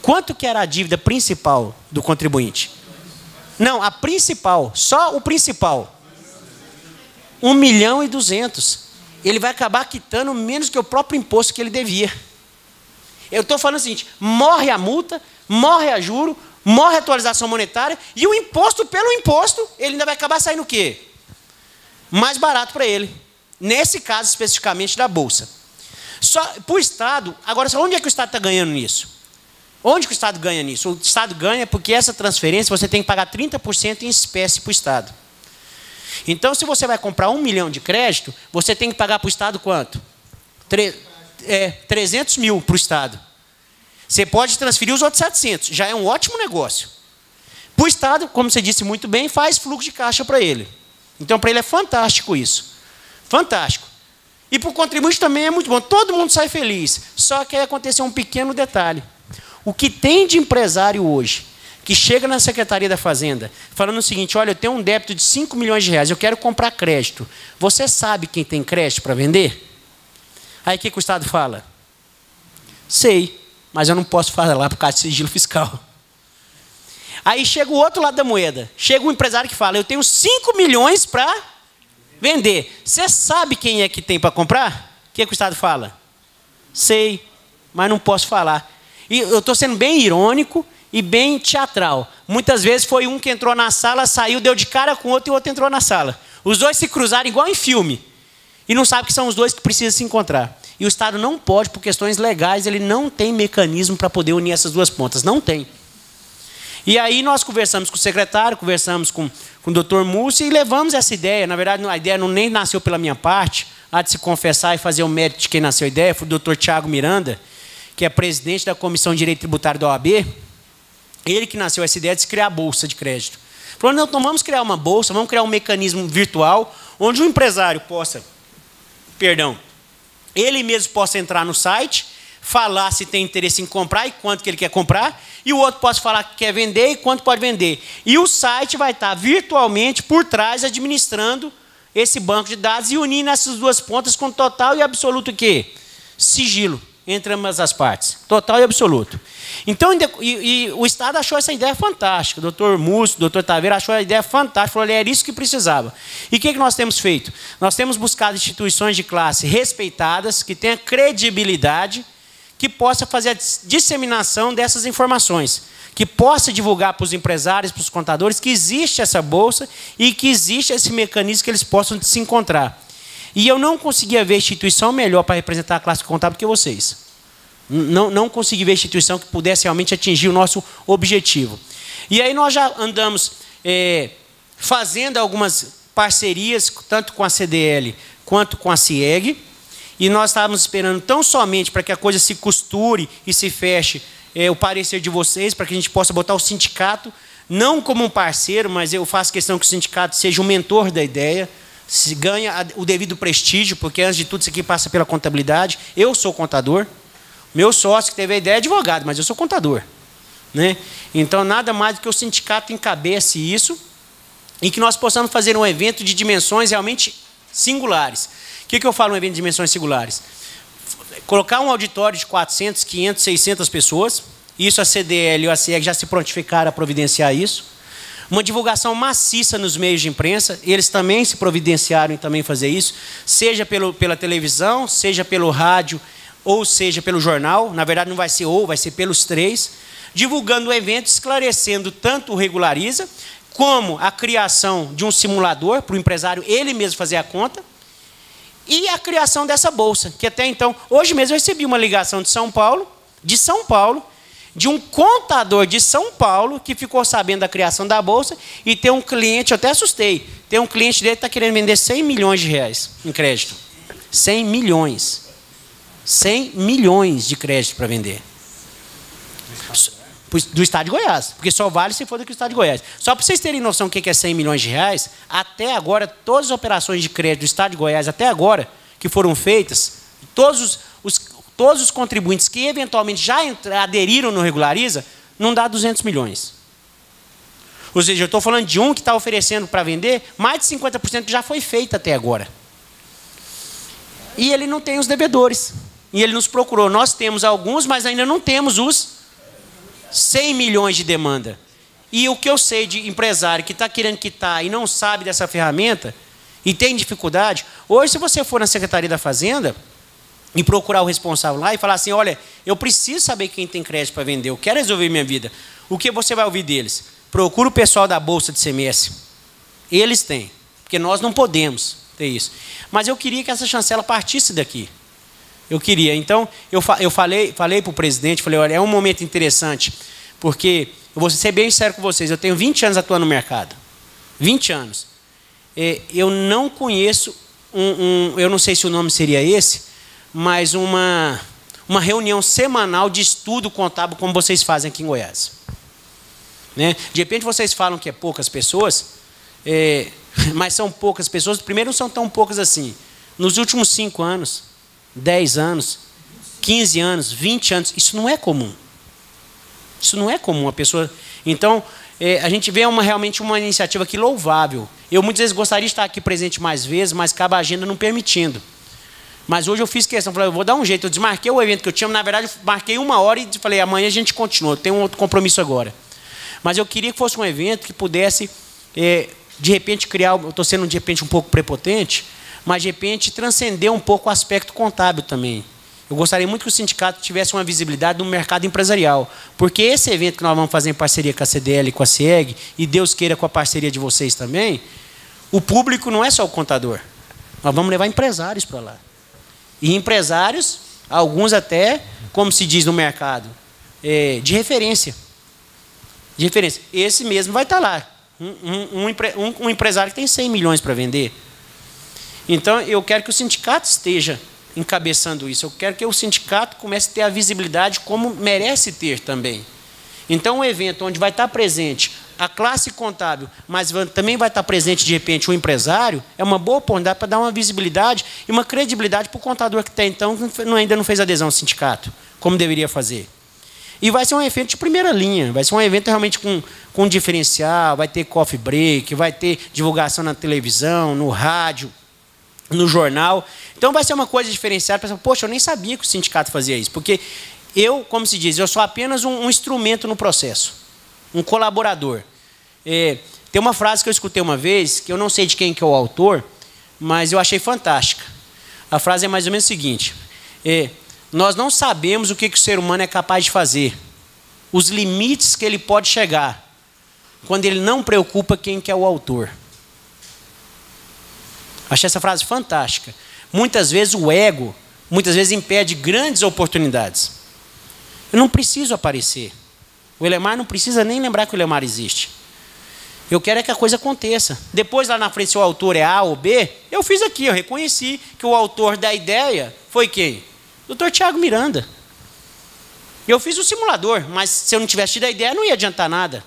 Quanto que era a dívida principal do contribuinte? Não, a principal, só o principal. 1.200.000. Ele vai acabar quitando menos que o próprio imposto que ele devia. Eu estou falando o seguinte, morre a multa, morre a juro, morre a atualização monetária, e o imposto pelo imposto, ele ainda vai acabar saindo o quê? Mais barato para ele. Nesse caso, especificamente, da Bolsa. Só para o Estado, agora, onde é que o Estado está ganhando nisso? Onde que o Estado ganha nisso? O Estado ganha porque essa transferência você tem que pagar 30% em espécie para o Estado. Então, se você vai comprar 1 milhão de crédito, você tem que pagar para o Estado quanto? 300 mil para o Estado. Você pode transferir os outros 700, já é um ótimo negócio. Para o Estado, como você disse muito bem, faz fluxo de caixa para ele. Então, para ele é fantástico isso. Fantástico. E para o contribuinte também é muito bom. Todo mundo sai feliz. Só que aí aconteceu um pequeno detalhe. O que tem de empresário hoje, que chega na Secretaria da Fazenda, falando o seguinte, olha, eu tenho um débito de 5 milhões de reais, eu quero comprar crédito. Você sabe quem tem crédito para vender? Aí o que o Estado fala? Sei, mas eu não posso falar lá por causa de sigilo fiscal. Aí chega o outro lado da moeda. Chega um empresário que fala, eu tenho 5 milhões para vender. Você sabe quem é que tem para comprar? O que o Estado fala? Sei, mas não posso falar. E eu estou sendo bem irônico e bem teatral. Muitas vezes foi um que entrou na sala, saiu, deu de cara com o outro e o outro entrou na sala. Os dois se cruzaram igual em filme. E não sabe que são os dois que precisam se encontrar. E o Estado não pode, por questões legais, ele não tem mecanismo para poder unir essas duas pontas. Não tem. E aí nós conversamos com o secretário, conversamos com o doutor Múcio e levamos essa ideia. Na verdade, a ideia nem nasceu pela minha parte. Há de se confessar e fazer o mérito de quem nasceu a ideia. Foi o doutor Tiago Miranda, que é presidente da Comissão de Direito Tributário da OAB, ele que nasceu essa ideia de se criar a Bolsa de Crédito. Falou, não, então vamos criar uma bolsa, vamos criar um mecanismo virtual, onde o empresário possa, ele mesmo possa entrar no site, falar se tem interesse em comprar e quanto que ele quer comprar, e o outro possa falar que quer vender e quanto pode vender. E o site vai estar virtualmente por trás administrando esse banco de dados e unindo essas duas pontas com total e absoluto o quê? Sigilo. Entre ambas as partes, total e absoluto. Então, o Estado achou essa ideia fantástica. O doutor Múcio, o doutor Taveira achou a ideia fantástica, falou, era isso que precisava. E o que nós temos feito? Nós temos buscado instituições de classe respeitadas, que tenham credibilidade, que possa fazer a disseminação dessas informações, que possa divulgar para os empresários, para os contadores, que existe essa bolsa e que existe esse mecanismo que eles possam se encontrar. E eu não conseguia ver instituição melhor para representar a classe contábil que vocês. Não consegui ver instituição que pudesse realmente atingir o nosso objetivo. E aí nós já andamos fazendo algumas parcerias, tanto com a CDL quanto com a CIEG, e nós estávamos esperando tão somente para que a coisa se costure e se feche o parecer de vocês, para que a gente possa botar o sindicato, não como um parceiro, mas eu faço questão que o sindicato seja o mentor da ideia, se ganha o devido prestígio, porque antes de tudo isso aqui passa pela contabilidade. Eu sou contador, meu sócio que teve a ideia é advogado, mas eu sou contador, né? Então nada mais do que o sindicato encabece isso e que nós possamos fazer um evento de dimensões realmente singulares. O que eu falo um evento de dimensões singulares? Colocar um auditório de 400, 500, 600 pessoas, isso a CDL e a CIEG já se prontificaram a providenciar isso. Uma divulgação maciça nos meios de imprensa, eles também se providenciaram em também fazer isso, seja pela televisão, seja pelo rádio, ou seja pelo jornal, na verdade não vai ser vai ser pelos três, divulgando o evento, esclarecendo tanto o Regulariza, como a criação de um simulador, para o empresário ele mesmo fazer a conta, e a criação dessa bolsa, que até então, hoje mesmo eu recebi uma ligação de São Paulo, de um contador de São Paulo que ficou sabendo da criação da bolsa e tem um cliente, eu até assustei, tem um cliente dele que está querendo vender 100 milhões de reais em crédito. 100 milhões. 100 milhões de crédito para vender. Do Estado de Goiás, porque só vale se for do Estado de Goiás. Só para vocês terem noção do que é 100 milhões de reais, até agora, todas as operações de crédito do Estado de Goiás, até agora, que foram feitas, todos os contribuintes que eventualmente já aderiram no Regulariza, não dá 200 milhões. Ou seja, eu estou falando de um que está oferecendo para vender mais de 50% que já foi feito até agora. E ele não tem os devedores. E ele nos procurou. Nós temos alguns, mas ainda não temos os 100 milhões de demanda. E o que eu sei de empresário que está querendo quitar e não sabe dessa ferramenta e tem dificuldade, hoje se você for na Secretaria da Fazenda e procurar o responsável lá e falar assim, olha, eu preciso saber quem tem crédito para vender, eu quero resolver minha vida. O que você vai ouvir deles? Procura o pessoal da Bolsa de CMS. Eles têm, porque nós não podemos ter isso. Mas eu queria que essa chancela partisse daqui. Eu queria. Então, eu falei para o presidente, falei, olha, é um momento interessante, porque, eu vou ser bem sério com vocês, eu tenho 20 anos atuando no mercado. 20 anos. Eu não conheço, eu não sei se o nome seria esse, mas uma reunião semanal de estudo contábil como vocês fazem aqui em Goiás. Né? De repente vocês falam que é poucas pessoas, mas são poucas pessoas. Primeiro, não são tão poucas assim. Nos últimos 5 anos, 10 anos, 15 anos, 20 anos, isso não é comum. Isso não é comum a pessoa. Então, a gente vê realmente uma iniciativa aqui louvável. Eu muitas vezes gostaria de estar aqui presente mais vezes, mas acaba a agenda não permitindo. Mas hoje eu fiz questão, falei, eu vou dar um jeito. Eu desmarquei o evento que eu tinha, na verdade, eu marquei 1 hora e falei, amanhã a gente continua, eu tenho um outro compromisso agora. Mas eu queria que fosse um evento que pudesse, de repente, criar, eu estou sendo de repente um pouco prepotente, mas de repente transcender um pouco o aspecto contábil também. Eu gostaria muito que o sindicato tivesse uma visibilidade no mercado empresarial, porque esse evento que nós vamos fazer em parceria com a CDL e com a CIEG, e Deus queira com a parceria de vocês também, o público não é só o contador. Nós vamos levar empresários para lá. E empresários, alguns até, como se diz no mercado, de referência. De referência. Esse mesmo vai estar lá. Um empresário que tem 100 milhões para vender. Então, eu quero que o sindicato esteja encabeçando isso. Eu quero que o sindicato comece a ter a visibilidade como merece ter também. Então, um evento onde vai estar presente a classe contábil, mas também vai estar presente, de repente, o empresário, é uma boa oportunidade para dar uma visibilidade e uma credibilidade para o contador que até então ainda não fez adesão ao sindicato, como deveria fazer. E vai ser um evento de primeira linha, vai ser um evento realmente com diferencial, vai ter coffee break, vai ter divulgação na televisão, no rádio, no jornal. Então vai ser uma coisa diferenciada. Pessoal, poxa, eu nem sabia que o sindicato fazia isso, porque eu, como se diz, eu sou apenas um instrumento no processo, um colaborador. Tem uma frase que eu escutei uma vez, que eu não sei de quem que é o autor, mas eu achei fantástica. A frase é mais ou menos o seguinte, nós não sabemos o que o ser humano é capaz de fazer, os limites que ele pode chegar, quando ele não preocupa quem que é o autor. Achei essa frase fantástica. Muitas vezes o ego, impede grandes oportunidades. Eu não preciso aparecer. O Elemar não precisa nem lembrar que o Elemar existe. Eu quero que a coisa aconteça. Depois, lá na frente, se o autor é A ou B, eu fiz aqui, eu reconheci que o autor da ideia foi quem? Dr. Tiago Miranda. Eu fiz o simulador, mas se eu não tivesse tido a ideia, não ia adiantar nada.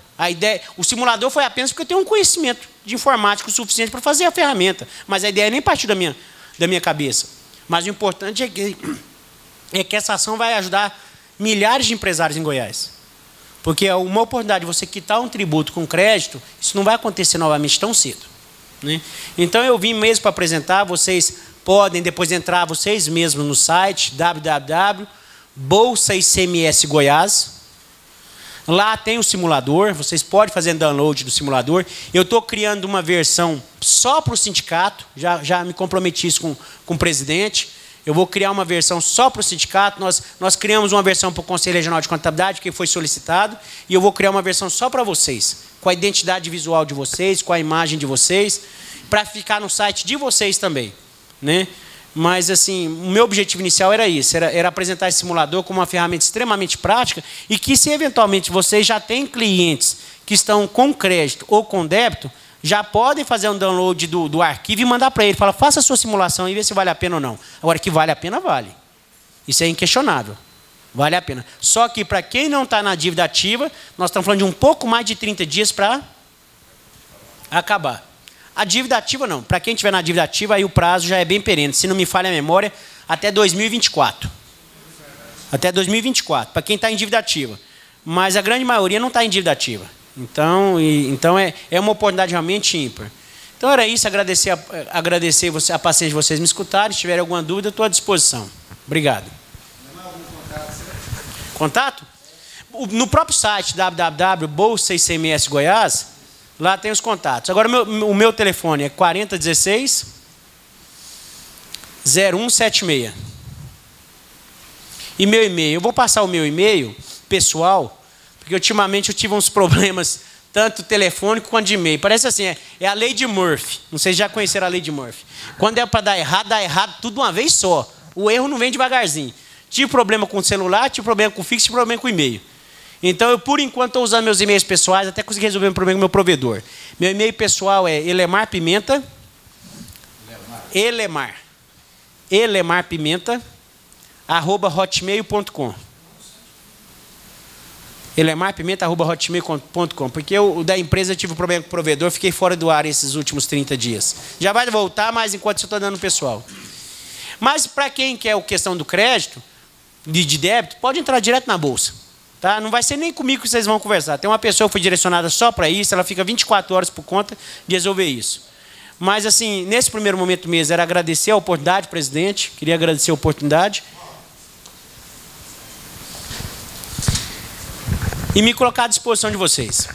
O simulador foi apenas porque eu tenho um conhecimento de informática o suficiente para fazer a ferramenta. Mas a ideia nem partiu da minha cabeça. Mas o importante é que essa ação vai ajudar milhares de empresários em Goiás. Porque uma oportunidade de você quitar um tributo com crédito, isso não vai acontecer novamente tão cedo. Né? Então eu vim mesmo para apresentar, vocês podem depois entrar vocês mesmos no site www.bolsa-ICMS Goiás. Lá tem o simulador, vocês podem fazer download do simulador. Eu estou criando uma versão só para o sindicato, já me comprometi isso com o presidente. Eu vou criar uma versão só para o sindicato, nós criamos uma versão para o Conselho Regional de Contabilidade, que foi solicitado, e eu vou criar uma versão só para vocês, com a identidade visual de vocês, com a imagem de vocês, para ficar no site de vocês também. Né? Mas, assim, o meu objetivo inicial era isso, era apresentar esse simulador como uma ferramenta extremamente prática e que, se eventualmente vocês já têm clientes que estão com crédito ou com débito, já podem fazer um download do arquivo e mandar para ele. Fala, faça a sua simulação e vê se vale a pena ou não. Agora, que vale a pena, vale. Isso é inquestionável. Vale a pena. Só que, para quem não está na dívida ativa, nós estamos falando de um pouco mais de 30 dias para acabar. A dívida ativa não. Para quem estiver na dívida ativa, aí o prazo já é bem perene. Se não me falha a memória, até 2024. Até 2024, para quem está em dívida ativa. Mas a grande maioria não está em dívida ativa. Então é uma oportunidade realmente ímpar. Então era isso, agradecer a paciência de vocês me escutarem. Se tiverem alguma dúvida, eu estou à disposição. Obrigado. Contato? No próprio site www.bolsa ICMS Goiás, lá tem os contatos. Agora o meu telefone é 4016 0176. E meu e-mail, eu vou passar o meu e-mail pessoal, porque ultimamente eu tive uns problemas, tanto telefônico quanto de e-mail. Parece assim, é a lei de Murphy. Não sei se já conheceram a lei de Murphy. Quando é para dar errado, dá errado tudo uma vez só. O erro não vem devagarzinho. Tive problema com o celular, tive problema com o fixo, tive problema com o e-mail. Então, eu, por enquanto, estou usando meus e-mails pessoais, até consegui resolver um problema com o meu provedor. Meu e-mail pessoal é elemarpimenta, elemarpimenta@hotmail.com. elemarpimenta@hotmail.com, porque o da empresa eu tive um problema com o provedor, fiquei fora do ar esses últimos 30 dias. Já vai voltar, mas enquanto eu estou dando pessoal. Mas para quem quer a questão do crédito, de débito, pode entrar direto na bolsa. Tá? Não vai ser nem comigo que vocês vão conversar. Tem uma pessoa que foi direcionada só para isso, ela fica 24 horas por conta de resolver isso. Mas, assim, nesse primeiro momento mesmo, era agradecer a oportunidade, presidente. Queria agradecer a oportunidade. E me colocar à disposição de vocês.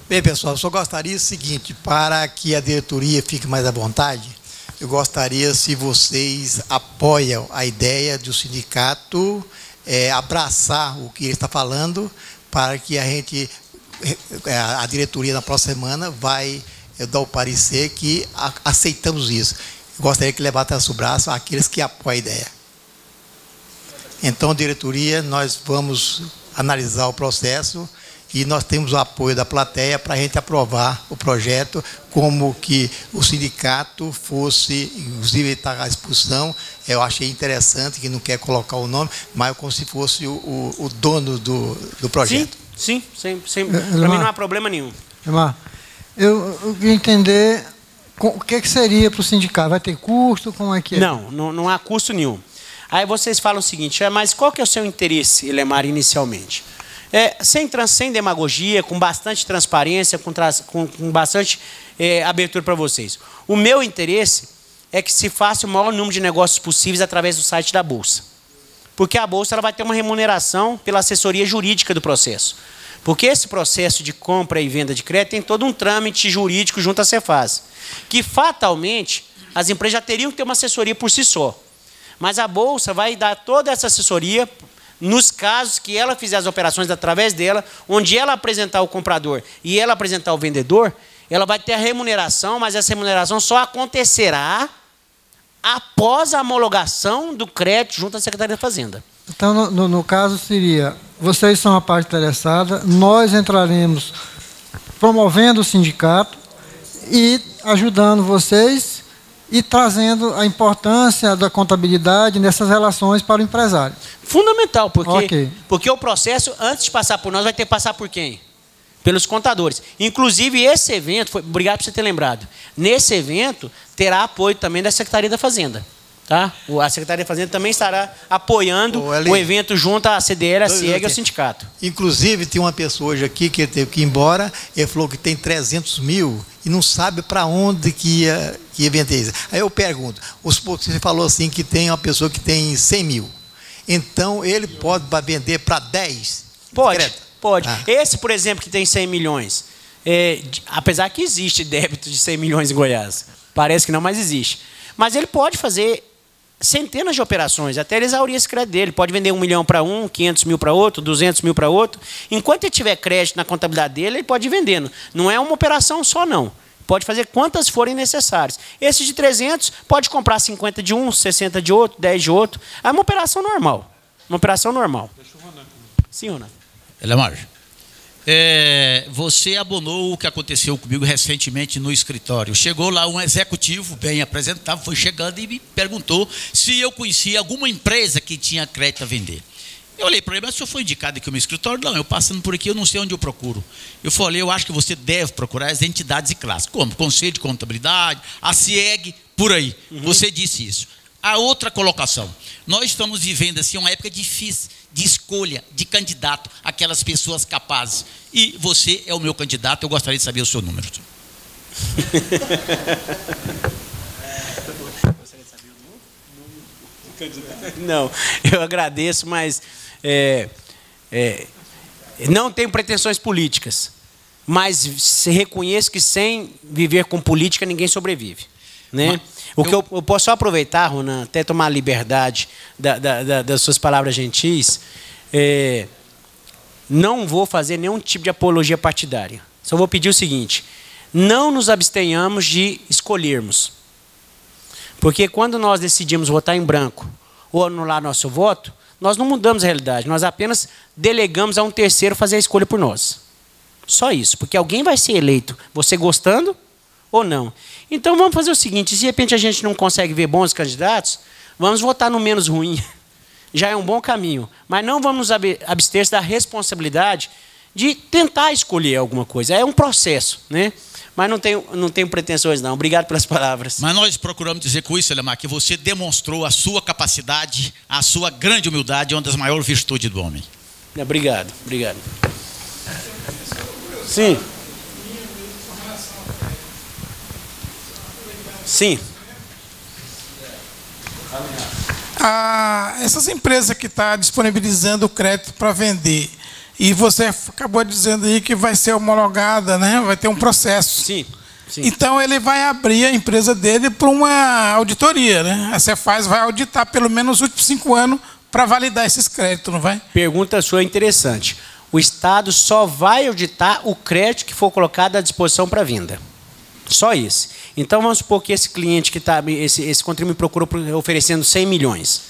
Bem, pessoal, eu só gostaria o seguinte, para que a diretoria fique mais à vontade, eu gostaria se vocês apoiam a ideia do sindicato abraçar o que ele está falando, para que a diretoria na próxima semana vai dar o parecer que aceitamos isso. Eu gostaria que levantasse o braço aqueles que apoiam a ideia. Então, diretoria, nós vamos analisar o processo e nós temos o apoio da plateia para a gente aprovar o projeto, como que o sindicato fosse, inclusive está à exposição. Eu achei interessante, que não quer colocar o nome, mas como se fosse o dono do projeto. Sim. Para mim não há problema nenhum. Elmar, eu queria entender o que seria para o sindicato. Vai ter custo? Como é que é? Não há custo nenhum. Aí vocês falam o seguinte, mas qual que é o seu interesse, Elemar, inicialmente? Sem demagogia, com bastante transparência, com bastante abertura para vocês. O meu interesse é que se faça o maior número de negócios possíveis através do site da Bolsa. Porque a Bolsa ela vai ter uma remuneração pela assessoria jurídica do processo. Porque esse processo de compra e venda de crédito tem todo um trâmite jurídico junto à Cefaz, que fatalmente as empresas já teriam que ter uma assessoria por si só. Mas a Bolsa vai dar toda essa assessoria nos casos que ela fizer as operações através dela, onde ela apresentar o comprador e ela apresentar o vendedor, ela vai ter a remuneração, mas essa remuneração só acontecerá após a homologação do crédito junto à Secretaria da Fazenda. Então, no caso, seria, vocês são a parte interessada, nós entraremos promovendo o sindicato e ajudando vocês e trazendo a importância da contabilidade nessas relações para o empresário. Fundamental, porque o processo, antes de passar por nós, vai ter que passar por quem? Pelos contadores. Inclusive, esse evento, obrigado por você ter lembrado, nesse evento terá apoio também da Secretaria da Fazenda. Tá? A Secretaria da Fazenda também estará apoiando o evento junto à CDL, à CIEG e ao sindicato. Inclusive, tem uma pessoa hoje aqui que teve que ir embora, ele falou que tem 300 mil e não sabe para onde que ia vender isso. Aí eu pergunto, você falou assim que tem uma pessoa que tem 100 mil, então ele pode vender para 10? Pode. Esse, por exemplo, que tem 100 milhões, apesar que existe débito de 100 milhões em Goiás, parece que não, mas existe. Mas ele pode fazer centenas de operações, até ele exaurir esse crédito dele. Pode vender 1 milhão para um, 500 mil para outro, 200 mil para outro. Enquanto ele tiver crédito na contabilidade dele, ele pode ir vendendo. Não é uma operação só, não. Pode fazer quantas forem necessárias. Esse de 300 pode comprar 50 de um, 60 de outro, 10 de outro. É uma operação normal. Uma operação normal. Deixa eu Ronan. Sim, Ronan. Elemar, você abonou o que aconteceu comigo recentemente no escritório. Chegou lá um executivo bem apresentado, foi chegando e me perguntou se eu conhecia alguma empresa que tinha crédito a vender. Eu olhei para ele, mas o senhor foi indicado aqui no meu escritório? Não, eu passando por aqui, eu não sei onde eu procuro. Eu falei, eu acho que você deve procurar as entidades e classes. Como? Conselho de Contabilidade, a CIEG, por aí. Você disse isso. A outra colocação. Nós estamos vivendo assim uma época difícil de escolha de candidato, aquelas pessoas capazes. E você é o meu candidato, eu gostaria de saber o seu número. Não, eu agradeço, mas não tenho pretensões políticas. Mas reconheço que sem viver com política ninguém sobrevive, né? Eu posso só aproveitar, Ronan, até tomar a liberdade das suas palavras gentis. Não vou fazer nenhum tipo de apologia partidária. Só vou pedir o seguinte: não nos abstenhamos de escolhermos. Porque quando nós decidimos votar em branco ou anular nosso voto, nós não mudamos a realidade, nós apenas delegamos a um terceiro fazer a escolha por nós. Só isso, porque alguém vai ser eleito, você gostando ou não. Então vamos fazer o seguinte: se de repente a gente não consegue ver bons candidatos, vamos votar no menos ruim. Já é um bom caminho, mas não vamos nos abster da responsabilidade de tentar escolher alguma coisa. É um processo, né? Mas não tenho pretensões, não. Obrigado pelas palavras. Mas nós procuramos dizer com isso, Elimar, que você demonstrou a sua capacidade, a sua grande humildade, uma das maiores virtudes do homem. Obrigado, obrigado. Sim. Sim. Essas empresas que estão disponibilizando o crédito para vender, e você acabou dizendo aí que vai ser homologada, né? Vai ter um processo. Sim, sim. Então ele vai abrir a empresa dele para uma auditoria, né? A Cefaz vai auditar pelo menos os últimos 5 anos para validar esses créditos, não vai? Pergunta sua interessante. O Estado só vai auditar o crédito que for colocado à disposição para venda. Só esse. Então vamos supor que esse cliente que está, esse contribuinte me procurou oferecendo 100 milhões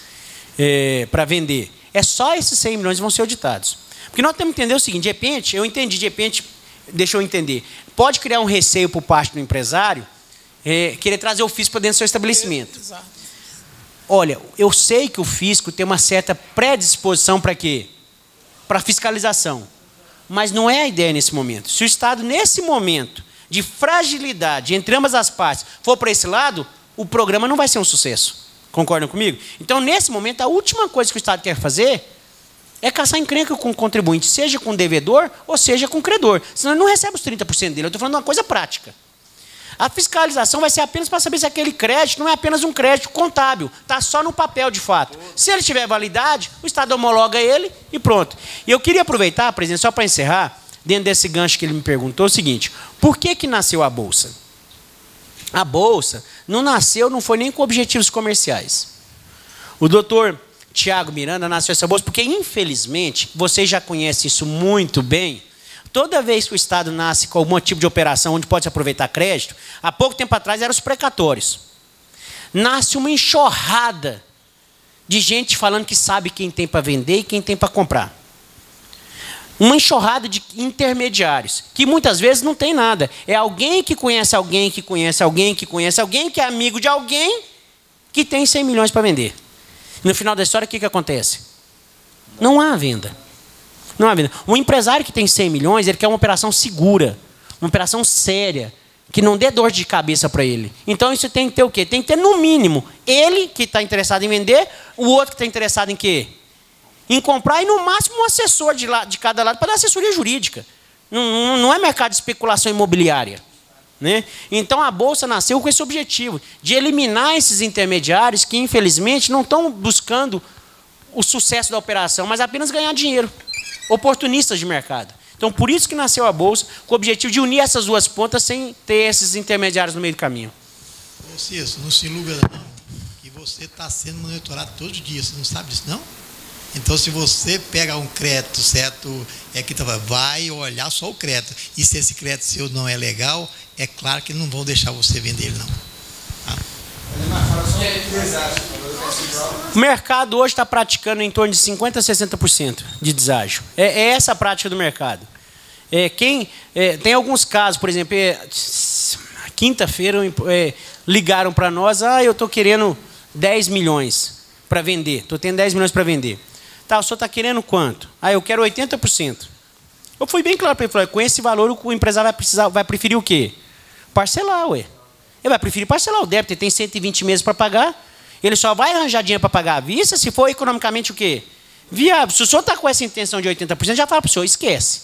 para vender. É só esses 100 milhões que vão ser auditados. Porque nós temos que entender o seguinte: de repente, eu entendi, de repente, deixa eu entender, pode criar um receio por parte do empresário querer trazer o fisco para dentro do seu estabelecimento. Exato. Olha, eu sei que o fisco tem uma certa predisposição para quê? Para fiscalização. Mas não é a ideia nesse momento. Se o Estado, nesse momento de fragilidade entre ambas as partes, for para esse lado, o programa não vai ser um sucesso. Concordam comigo? Então, nesse momento, a última coisa que o Estado quer fazer é caçar encrenca com o contribuinte, seja com o devedor ou seja com o credor. Senão ele não recebe os 30% dele. Eu estou falando de uma coisa prática. A fiscalização vai ser apenas para saber se aquele crédito não é apenas um crédito contábil. Está só no papel, de fato. Se ele tiver validade, o Estado homologa ele e pronto. E eu queria aproveitar, presidente, só para encerrar, dentro desse gancho que ele me perguntou, o seguinte: por que nasceu a Bolsa? A Bolsa não foi nem com objetivos comerciais. O doutor Tiago Miranda nasceu essa Bolsa porque, infelizmente, vocês já conhecem isso muito bem. Toda vez que o Estado nasce com algum tipo de operação onde pode se aproveitar crédito, há pouco tempo atrás eram os precatórios. Nasce uma enxurrada de gente falando que sabe quem tem para vender e quem tem para comprar. Uma enxurrada de intermediários, que muitas vezes não tem nada. É alguém que conhece alguém, que conhece alguém, que conhece alguém, que é amigo de alguém, que tem 100 milhões para vender. No final da história, o que acontece? Não há venda. Não há venda. Um empresário que tem 100 milhões, ele quer uma operação segura, uma operação séria, que não dê dor de cabeça para ele. Então, isso tem que ter o quê? Tem que ter, no mínimo, ele que está interessado em vender, o outro que está interessado em quê? Em comprar, e no máximo um assessor de cada lado para dar assessoria jurídica. Não é mercado de especulação imobiliária, né? Então a Bolsa nasceu com esse objetivo, de eliminar esses intermediários que, infelizmente, não estão buscando o sucesso da operação, mas apenas ganhar dinheiro. Oportunistas de mercado. Então, por isso que nasceu a Bolsa, com o objetivo de unir essas duas pontas sem ter esses intermediários no meio do caminho. Ô Cícero, não se iluda não, que você está sendo monitorado todos os dias, você não sabe disso não? Então, se você pega um crédito, certo, vai olhar só o crédito. E se esse crédito seu não é legal, é claro que não vão deixar você vender ele, não. Tá? O mercado hoje está praticando em torno de 50% a 60% de deságio. É essa a prática do mercado. Tem alguns casos, por exemplo, quinta-feira ligaram para nós: eu estou querendo 10 milhões para vender, estou tendo 10 milhões para vender. Tá, o senhor está querendo quanto? Eu quero 80%. Eu fui bem claro para ele, falei: com esse valor o empresário vai preferir o quê? Parcelar, ué. Ele vai preferir parcelar o débito, ele tem 120 meses para pagar. Ele só vai arranjar dinheiro para pagar à vista se for economicamente o quê? Viável. Se o senhor está com essa intenção de 80%, já fala para o senhor, esquece.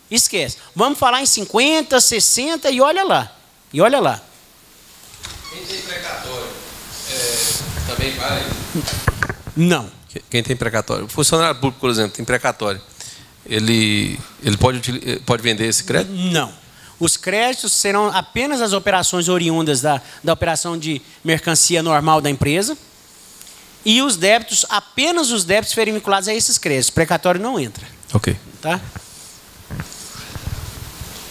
Esquece. Vamos falar em 50%, 60% e olha lá. E olha lá. Quem tem precatório também vale? Não. Quem tem precatório. O funcionário público, por exemplo, tem precatório. Ele pode vender esse crédito? Não. Os créditos serão apenas as operações oriundas da operação de mercancia normal da empresa. E os débitos, apenas os débitos serem vinculados a esses créditos. Precatório não entra. Ok. Tá?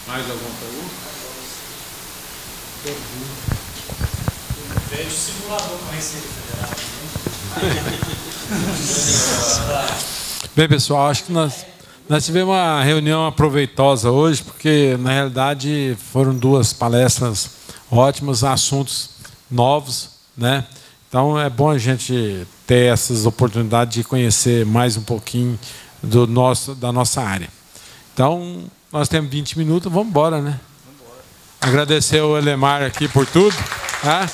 Mais alguma pergunta? Vejo o simulador com a Receita Federal. Bem, pessoal, acho que nós tivemos uma reunião proveitosa hoje, porque, na realidade, foram 2 palestras ótimas, assuntos novos, né? Então, é bom a gente ter essas oportunidades de conhecer mais um pouquinho da nossa área. Então, nós temos 20 minutos, vamos embora, né? Agradecer ao Elemar aqui por tudo. Tá?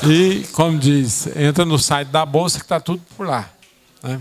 E, como diz, entra no site da Bolsa que está tudo por lá. Né?